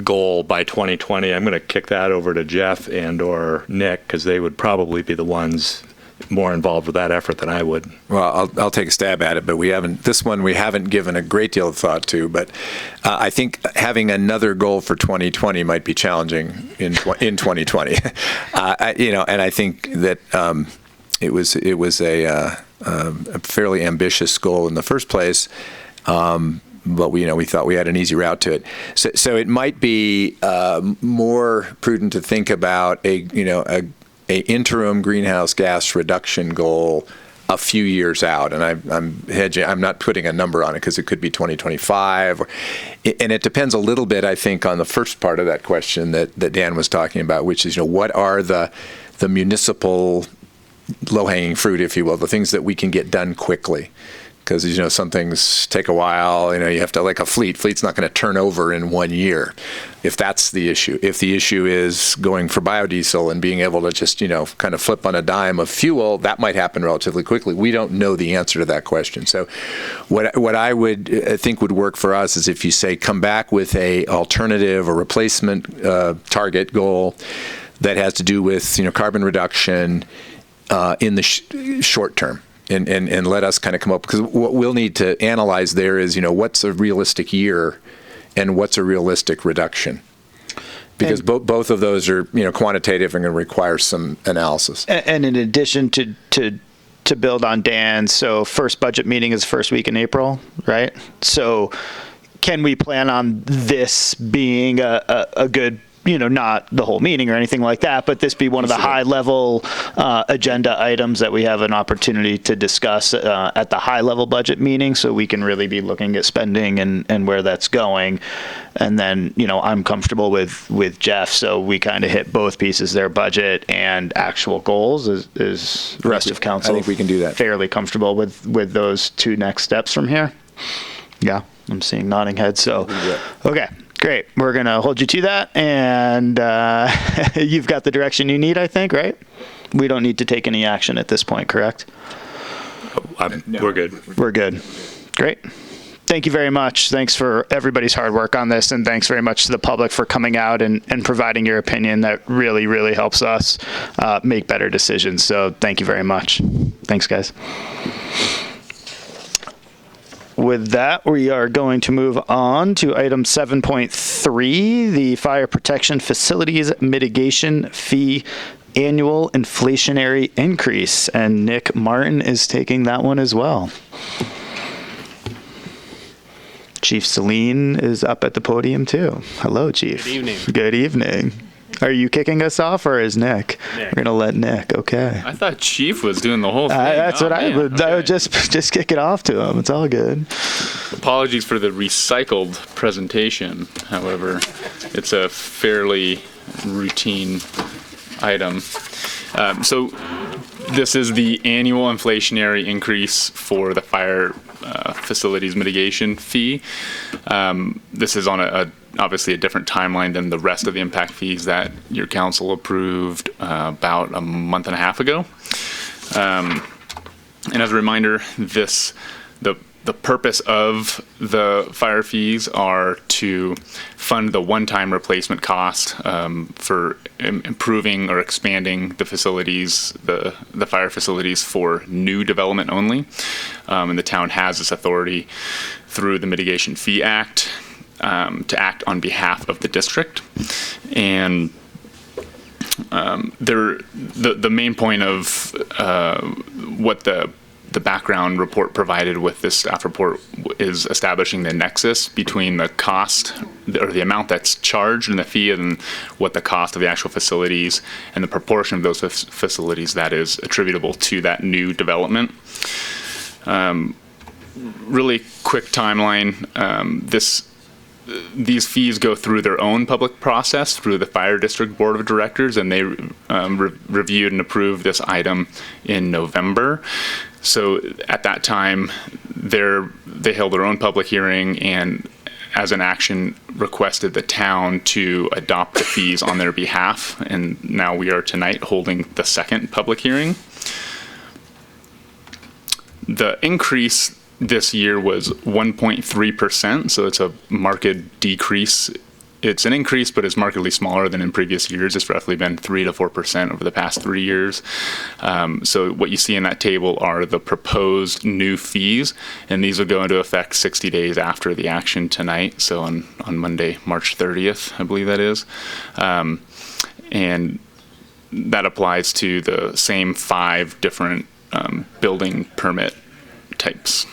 goal by 2020, I'm going to kick that over to Jeff and or Nick, because they would probably be the ones more involved with that effort than I would. Well, I'll take a stab at it, but we haven't given a great deal of thought to. But I think having another goal for 2020 might be challenging in 2020. And I think that it was a fairly ambitious goal in the first place. But we thought we had an easy route to it. So it might be more prudent to think about a interim greenhouse gas reduction goal a few years out, and I'm hedging. I'm not putting a number on it because it could be 2025, and it depends a little bit, I think, on the first part of that question that Dan was talking about, which is what are the municipal low-hanging fruit, if you will, the things that we can get done quickly. Because, some things take a while. You have to, like a fleet's not going to turn over in 1 year, if that's the issue. If the issue is going for biodiesel and being able to just, kind of flip on a dime of fuel, that might happen relatively quickly. We don't know the answer to that question. So what I would think would work for us is if you say come back with a alternative or replacement target goal that has to do with, carbon reduction in the short term. And let us kind of come up, because what we'll need to analyze there is, what's a realistic year and what's a realistic reduction. Because both of those are, quantitative and going to require some analysis. And in addition to build on Dan, so first budget meeting is first week in April, right? So can we plan on this being a good, not the whole meeting or anything like that, but this be one of the high level agenda items that we have an opportunity to discuss at the high level budget meeting, so we can really be looking at spending and where that's going. And then, I'm comfortable with Jeff, so we kind of hit both pieces there, budget and actual goals. Is the rest of council, I think we can do that. Fairly comfortable with those two next steps from here? Yeah, I'm seeing nodding heads, so, okay. Great. We're going to hold you to that, and you've got the direction you need, I think, right? We don't need to take any action at this point, correct? We're good. We're good. Great. Thank you very much. Thanks for everybody's hard work on this, and thanks very much to the public for coming out and providing your opinion. That really, really helps us make better decisions. So thank you very much. Thanks, guys. With that, we are going to move on to item 7.3, the Fire Protection Facilities Mitigation Fee Annual Inflationary Increase. And Nick Martin is taking that one as well. Chief Celine is up at the podium too. Hello, Chief. Good evening. Good evening. Are you kicking us off, or is Nick? Nick. We're gonna let Nick. Okay. I thought Chief was doing the whole thing. That's what I would. I would just kick it off to him. It's all good. Apologies for the recycled presentation. However, it's a fairly routine item. So this is the annual inflationary increase for the fire facilities mitigation fee. This is on obviously a different timeline than the rest of the impact fees that your council approved about a month and a half ago. And as a reminder, the purpose of the fire fees are to fund the one-time replacement cost for improving or expanding the facilities, the fire facilities for new development only. And the town has this authority through the Mitigation Fee Act to act on behalf of the district. And the main point of what the background report provided with this staff report is establishing the nexus between the cost or the amount that's charged in the fee and what the cost of the actual facilities and the proportion of those facilities that is attributable to that new development. Really quick timeline. These fees go through their own public process through the Fire District Board of Directors, and they reviewed and approved this item in November. So at that time, they held their own public hearing and, as an action, requested the town to adopt the fees on their behalf. And now we are tonight holding the second public hearing. The increase this year was 1.3%, so it's a marked decrease. It's an increase, but it's markedly smaller than in previous years. It's roughly been 3 to 4% over the past 3 years. So what you see in that table are the proposed new fees, and these will go into effect 60 days after the action tonight, so on Monday, March 30th, I believe that is. And that applies to the same 5 different building permit types.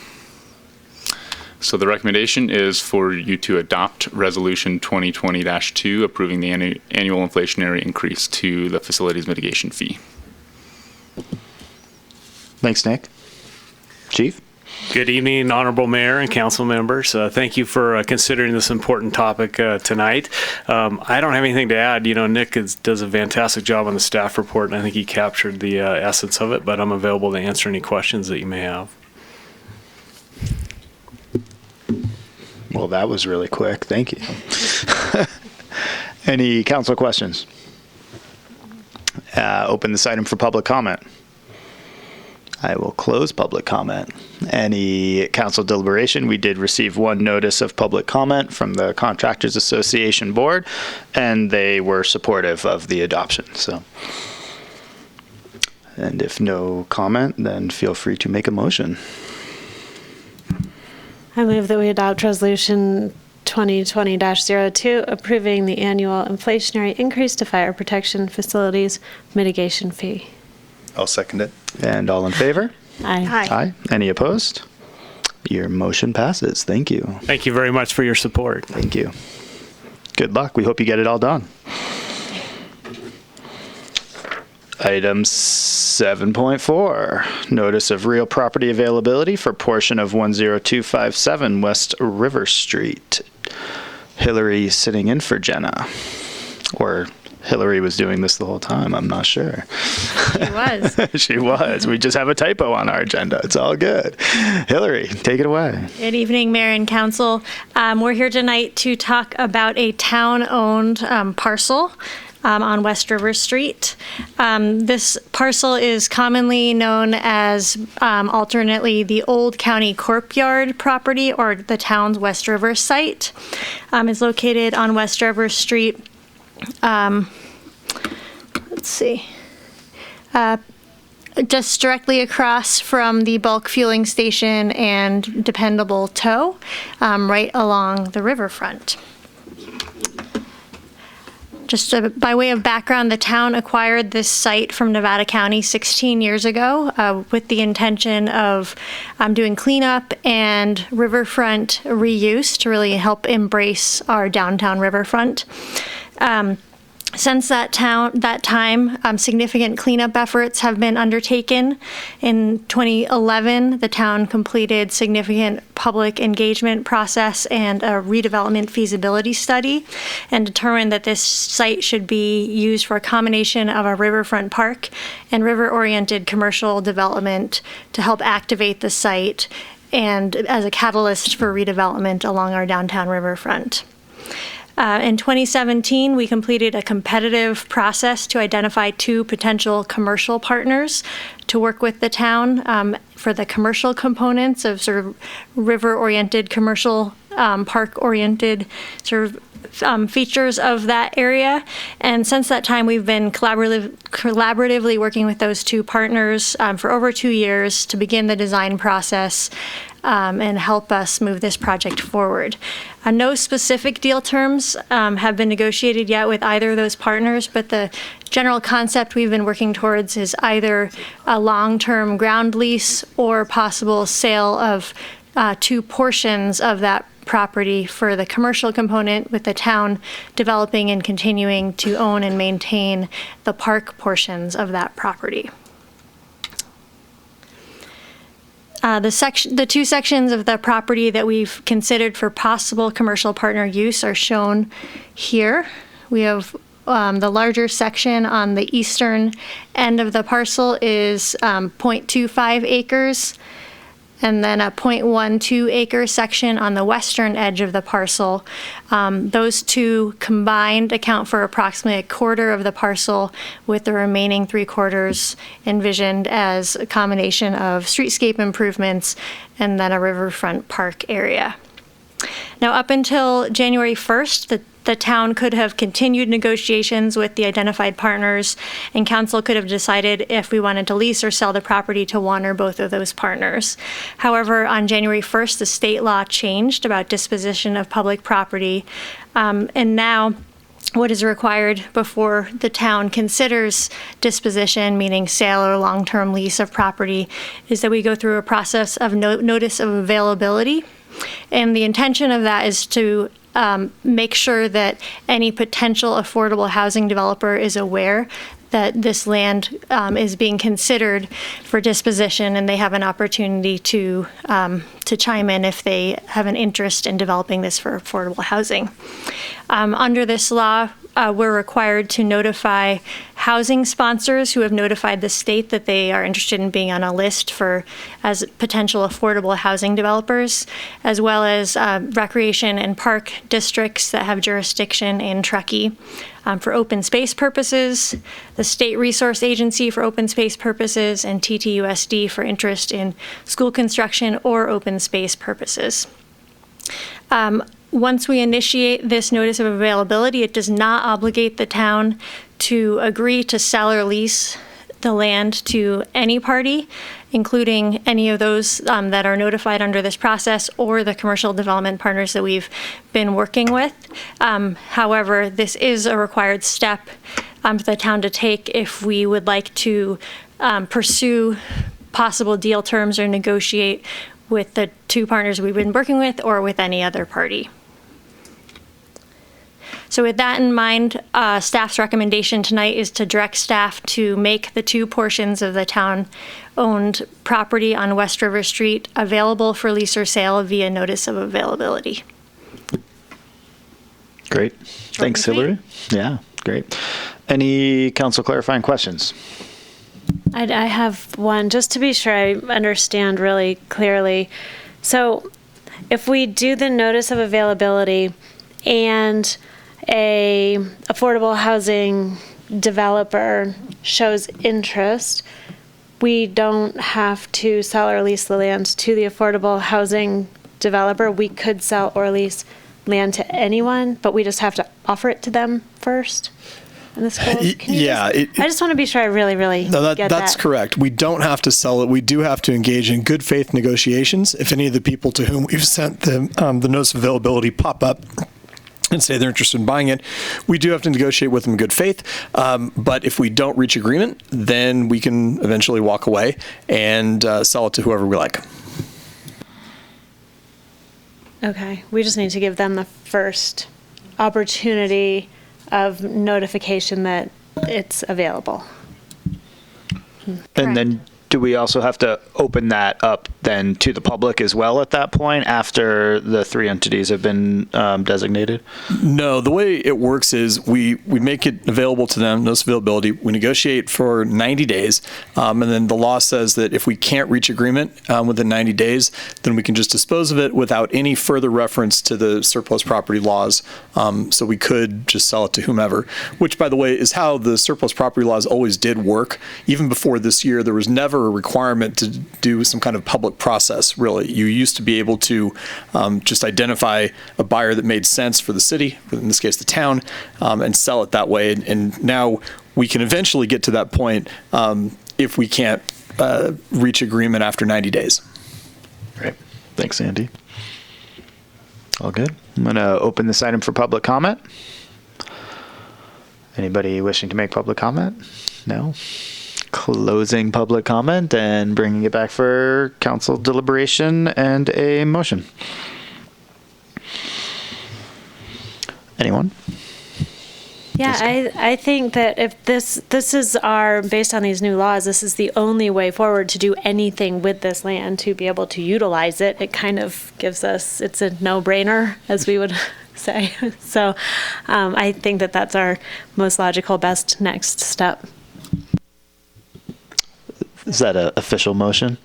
So the recommendation is for you to adopt Resolution 2020-2, approving the annual inflationary increase to the facilities mitigation fee. Thanks, Nick. Chief? Good evening, Honorable Mayor and council members. Thank you for considering this important topic tonight. I don't have anything to add. Nick does a fantastic job on the staff report, and I think he captured the essence of it, but I'm available to answer any questions that you may have. Well, that was really quick. Thank you. Any council questions? Open this item for public comment. I will close public comment. Any council deliberation? We did receive one notice of public comment from the Contractors Association Board, and they were supportive of the adoption. So, and if no comment, then feel free to make a motion. I move that we adopt Resolution 2020-02, approving the annual inflationary increase to fire protection facilities mitigation fee. I'll second it. And all in favor? Aye. Aye. Any opposed? Your motion passes. Thank you. Thank you very much for your support. Thank you. Good luck. We hope you get it all done. Item 7.4, notice of real property availability for portion of 10257 West River Street. Hillary sitting in for Jenna. Or Hillary was doing this the whole time. I'm not sure. She was. She was. We just have a typo on our agenda. It's all good. Hillary, take it away. Good evening, Mayor and Council. We're here tonight to talk about a town-owned parcel on West River Street. This parcel is commonly known as alternately the Old County Courtyard property or the town's West River site. It's located on West River Street. Let's see. Just directly across from the bulk fueling station and Dependable Tow, right along the riverfront. Just by way of background, the town acquired this site from Nevada County 16 years ago with the intention of doing cleanup and riverfront reuse to really help embrace our downtown riverfront. Since that time, significant cleanup efforts have been undertaken. In 2011, the town completed significant public engagement process and a redevelopment feasibility study and determined that this site should be used for a combination of a riverfront park and river-oriented commercial development to help activate the site and as a catalyst for redevelopment along our downtown riverfront. In 2017, we completed a competitive process to identify 2 potential commercial partners to work with the town for the commercial components of sort of river-oriented, commercial, park-oriented sort of features of that area. And since that time, we've been collaboratively working with those 2 partners for over 2 years to begin the design process and help us move this project forward. No specific deal terms have been negotiated yet with either of those partners, but the general concept we've been working towards is either a long-term ground lease or possible sale of 2 portions of that property for the commercial component, with the town developing and continuing to own and maintain the park portions of that property. The 2 sections of the property that we've considered for possible commercial partner use are shown here. We have the larger section on the eastern end of the parcel is 0.25 acres, and then a 0.12 acre section on the western edge of the parcel. Those 2 combined account for approximately 1/4 of the parcel, with the remaining 3/4 envisioned as a combination of streetscape improvements and then a riverfront park area. Now, up until January 1st, the town could have continued negotiations with the identified partners, and council could have decided if we wanted to lease or sell the property to one or both of those partners. However, on January 1st, the state law changed about disposition of public property, and now what is required before the town considers disposition, meaning sale or long-term lease of property, is that we go through a process of notice of availability. And the intention of that is to make sure that any potential affordable housing developer is aware that this land is being considered for disposition, and they have an opportunity to chime in if they have an interest in developing this for affordable housing. Under this law, we're required to notify housing sponsors who have notified the state that they are interested in being on a list as potential affordable housing developers, as well as recreation and park districts that have jurisdiction in Truckee for open space purposes, the State Resource Agency for open space purposes, and TTUSD for interest in school construction or open space purposes. Once we initiate this notice of availability, it does not obligate the town to agree to sell or lease the land to any party, including any of those that are notified under this process or the commercial development partners that we've been working with. However, this is a required step for the town to take if we would like to pursue possible deal terms or negotiate with the two partners we've been working with or with any other party. So with that in mind, staff's recommendation tonight is to direct staff to make the two portions of the town-owned property on West River Street available for lease or sale via notice of availability. Great. Thanks, Hillary. Yeah, great. Any council clarifying questions? I have one, just to be sure I understand really clearly. So if we do the notice of availability and a affordable housing developer shows interest, we don't have to sell or lease the land to the affordable housing developer. We could sell or lease land to anyone, but we just have to offer it to them first. In this case, I just want to be sure I really get that. That's correct. We don't have to sell it. We do have to engage in good faith negotiations. If any of the people to whom we've sent the notice of availability pop up and say they're interested in buying it, we do have to negotiate with them in good faith. But if we don't reach agreement, then we can eventually walk away and sell it to whoever we like. Okay, we just need to give them the first opportunity of notification that it's available. And then do we also have to open that up then to the public as well at that point after the three entities have been designated? No, the way it works is we make it available to them, notice availability. We negotiate for 90 days. And then the law says that if we can't reach agreement within 90 days, then we can just dispose of it without any further reference to the surplus property laws. So we could just sell it to whomever, which, by the way, is how the surplus property laws always did work. Even before this year, there was never a requirement to do some kind of public process, really. You used to be able to just identify a buyer that made sense for the city, in this case the town, and sell it that way. And now we can eventually get to that point if we can't reach agreement after 90 days. Great. Thanks, Andy. All good. I'm going to open this item for public comment. Anybody wishing to make public comment? No? Closing public comment and bringing it back for council deliberation and a motion. Anyone? Yeah, I think that if this is based on these new laws, this is the only way forward to do anything with this land, to be able to utilize it. It kind of gives us, it's a no-brainer, as we would say. So I think that that's our most logical, best next step. Is that an official motion?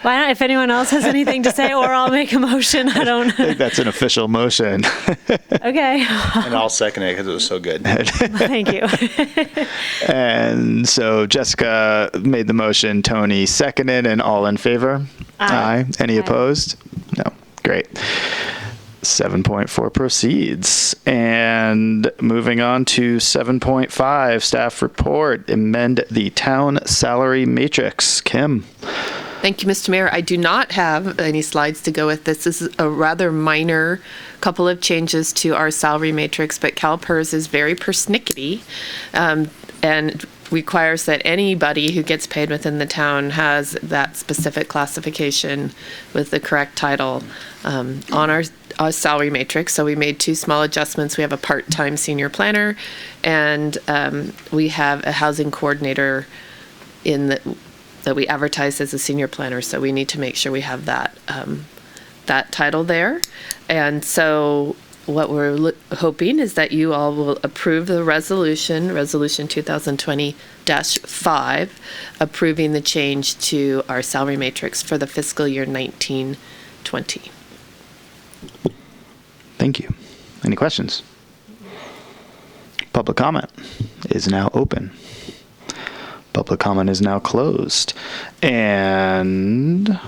Well, I don't, if anyone else has anything to say, or I'll make a motion. I don't. I think that's an official motion. Okay. And I'll second it because it was so good. Thank you. And so Jessica made the motion, Tony seconded, and all in favor? Aye. Any opposed? No. Great. 7.4 proceeds. And moving on to 7.5, staff report, amend the town salary matrix. Kim. Thank you, Mr. Mayor. I do not have any slides to go with this. This is a rather minor couple of changes to our salary matrix, but CalPERS is very persnickety and requires that anybody who gets paid within the town has that specific classification with the correct title on our salary matrix. So we made two small adjustments. We have a part-time senior planner, and we have a housing coordinator that we advertise as a senior planner. So we need to make sure we have that that title there. And so what we're hoping is that you all will approve the resolution 2020-5, approving the change to our salary matrix for the fiscal year 1920. Thank you. Any questions? Public comment is now open. Public comment is now closed. And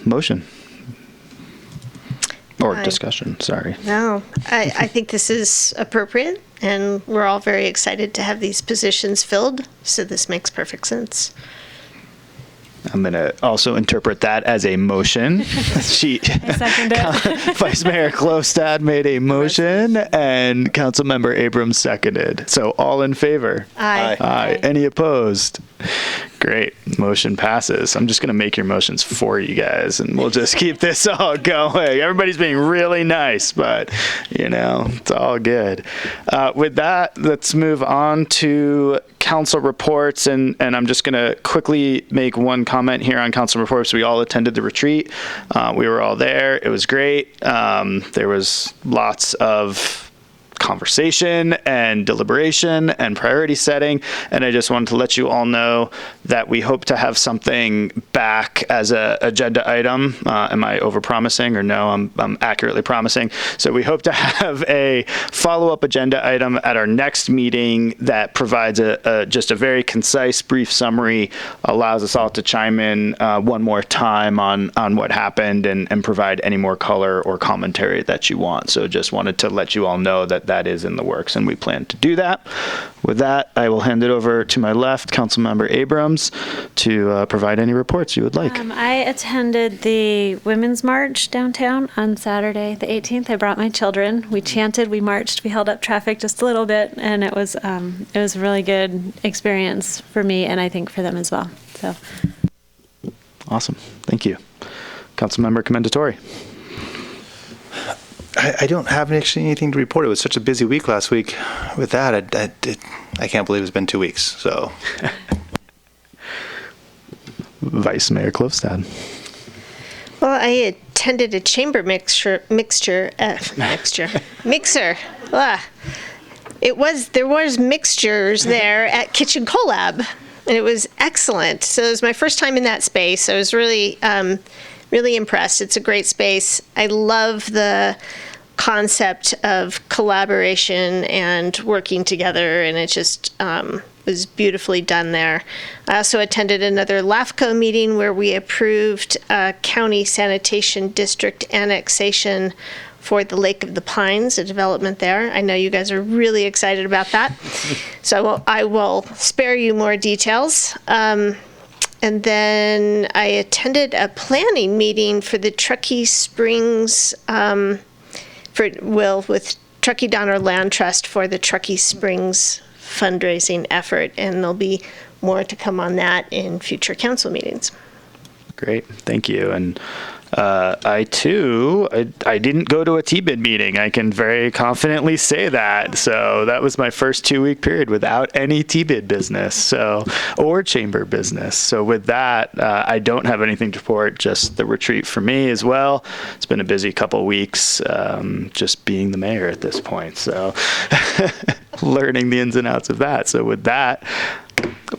motion. Or discussion, sorry. No, I think this is appropriate, and we're all very excited to have these positions filled, so this makes perfect sense. I'm going to also interpret that as a motion. I second it. Vice Mayor Klostad made a motion, and Councilmember Abrams seconded. So all in favor? Aye. Aye. Any opposed? Great. Motion passes. I'm just going to make your motions for you guys, and we'll just keep this all going. Everybody's being really nice, but, it's all good. With that, let's move on to council reports, and I'm just going to quickly make one comment here on council reports. We all attended the retreat. We were all there. It was great. There was lots of conversation and deliberation and priority setting, and I just wanted to let you all know that we hope to have something back as a agenda item. Am I overpromising, or no? I'm accurately promising. So we hope to have a follow-up agenda item at our next meeting that provides just a very concise, brief summary, allows us all to chime in one more time on what happened and provide any more color or commentary that you want. So just wanted to let you all know that is in the works, and we plan to do that. With that, I will hand it over to my left, Councilmember Abrams, to provide any reports you would like. I attended the Women's March downtown on Saturday, the 18th. I brought my children. We chanted, we marched, we held up traffic just a little bit, and it was a really good experience for me, and I think for them as well. So, awesome. Thank you. Councilmember Commendatore. I don't have actually anything to report. It was such a busy week last week. With that, I can't believe it's been 2 weeks. So, Vice Mayor Klofstad. Well, I attended a chamber mixer. There was mixtures there at Kitchen Collab, and it was excellent. So it was my first time in that space. I was really impressed. It's a great space. I love the concept of collaboration and working together, and it just was beautifully done there. I also attended another LAFCO meeting where we approved county sanitation district annexation for the Lake of the Pines, a development there. I know you guys are really excited about that. So I will spare you more details. And then I attended a planning meeting for the Truckee Springs, with Truckee Donner Land Trust for the Truckee Springs fundraising effort, and there'll be more to come on that in future council meetings. Great, thank you. And I didn't go to a TBID meeting. I can very confidently say that. So that was my first 2-week period without any TBID business, or chamber business. So with that, I don't have anything to report, just the retreat for me as well. It's been a busy couple weeks, just being the mayor at this point. So learning the ins and outs of that. So with that,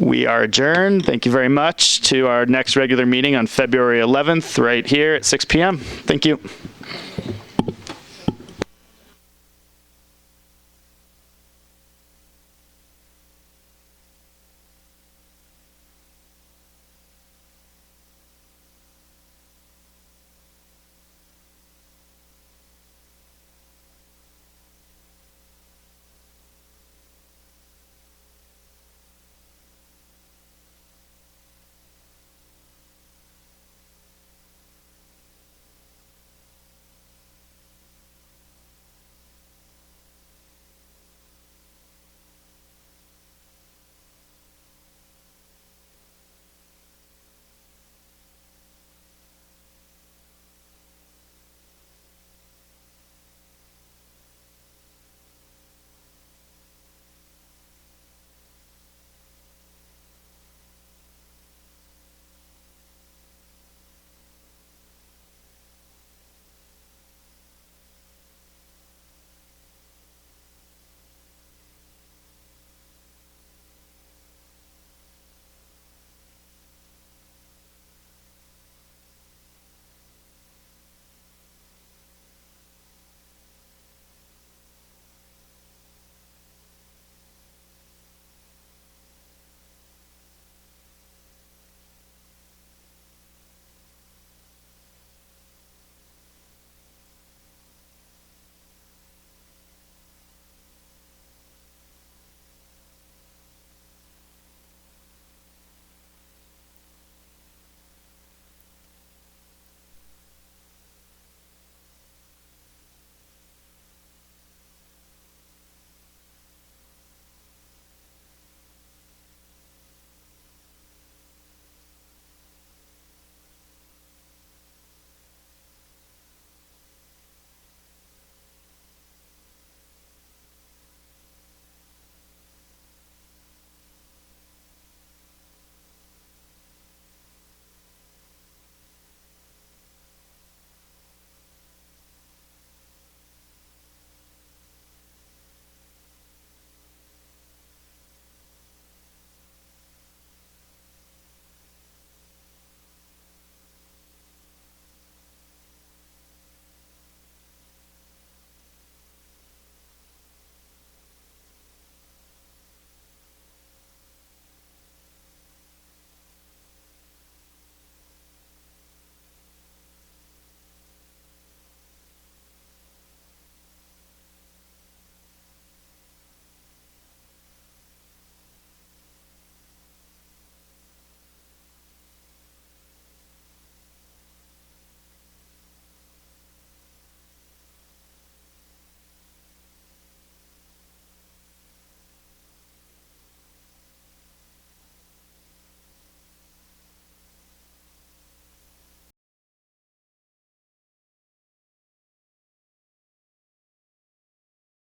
we are adjourned. Thank you very much. To our next regular meeting on February 11th, right here at 6 p.m. Thank you.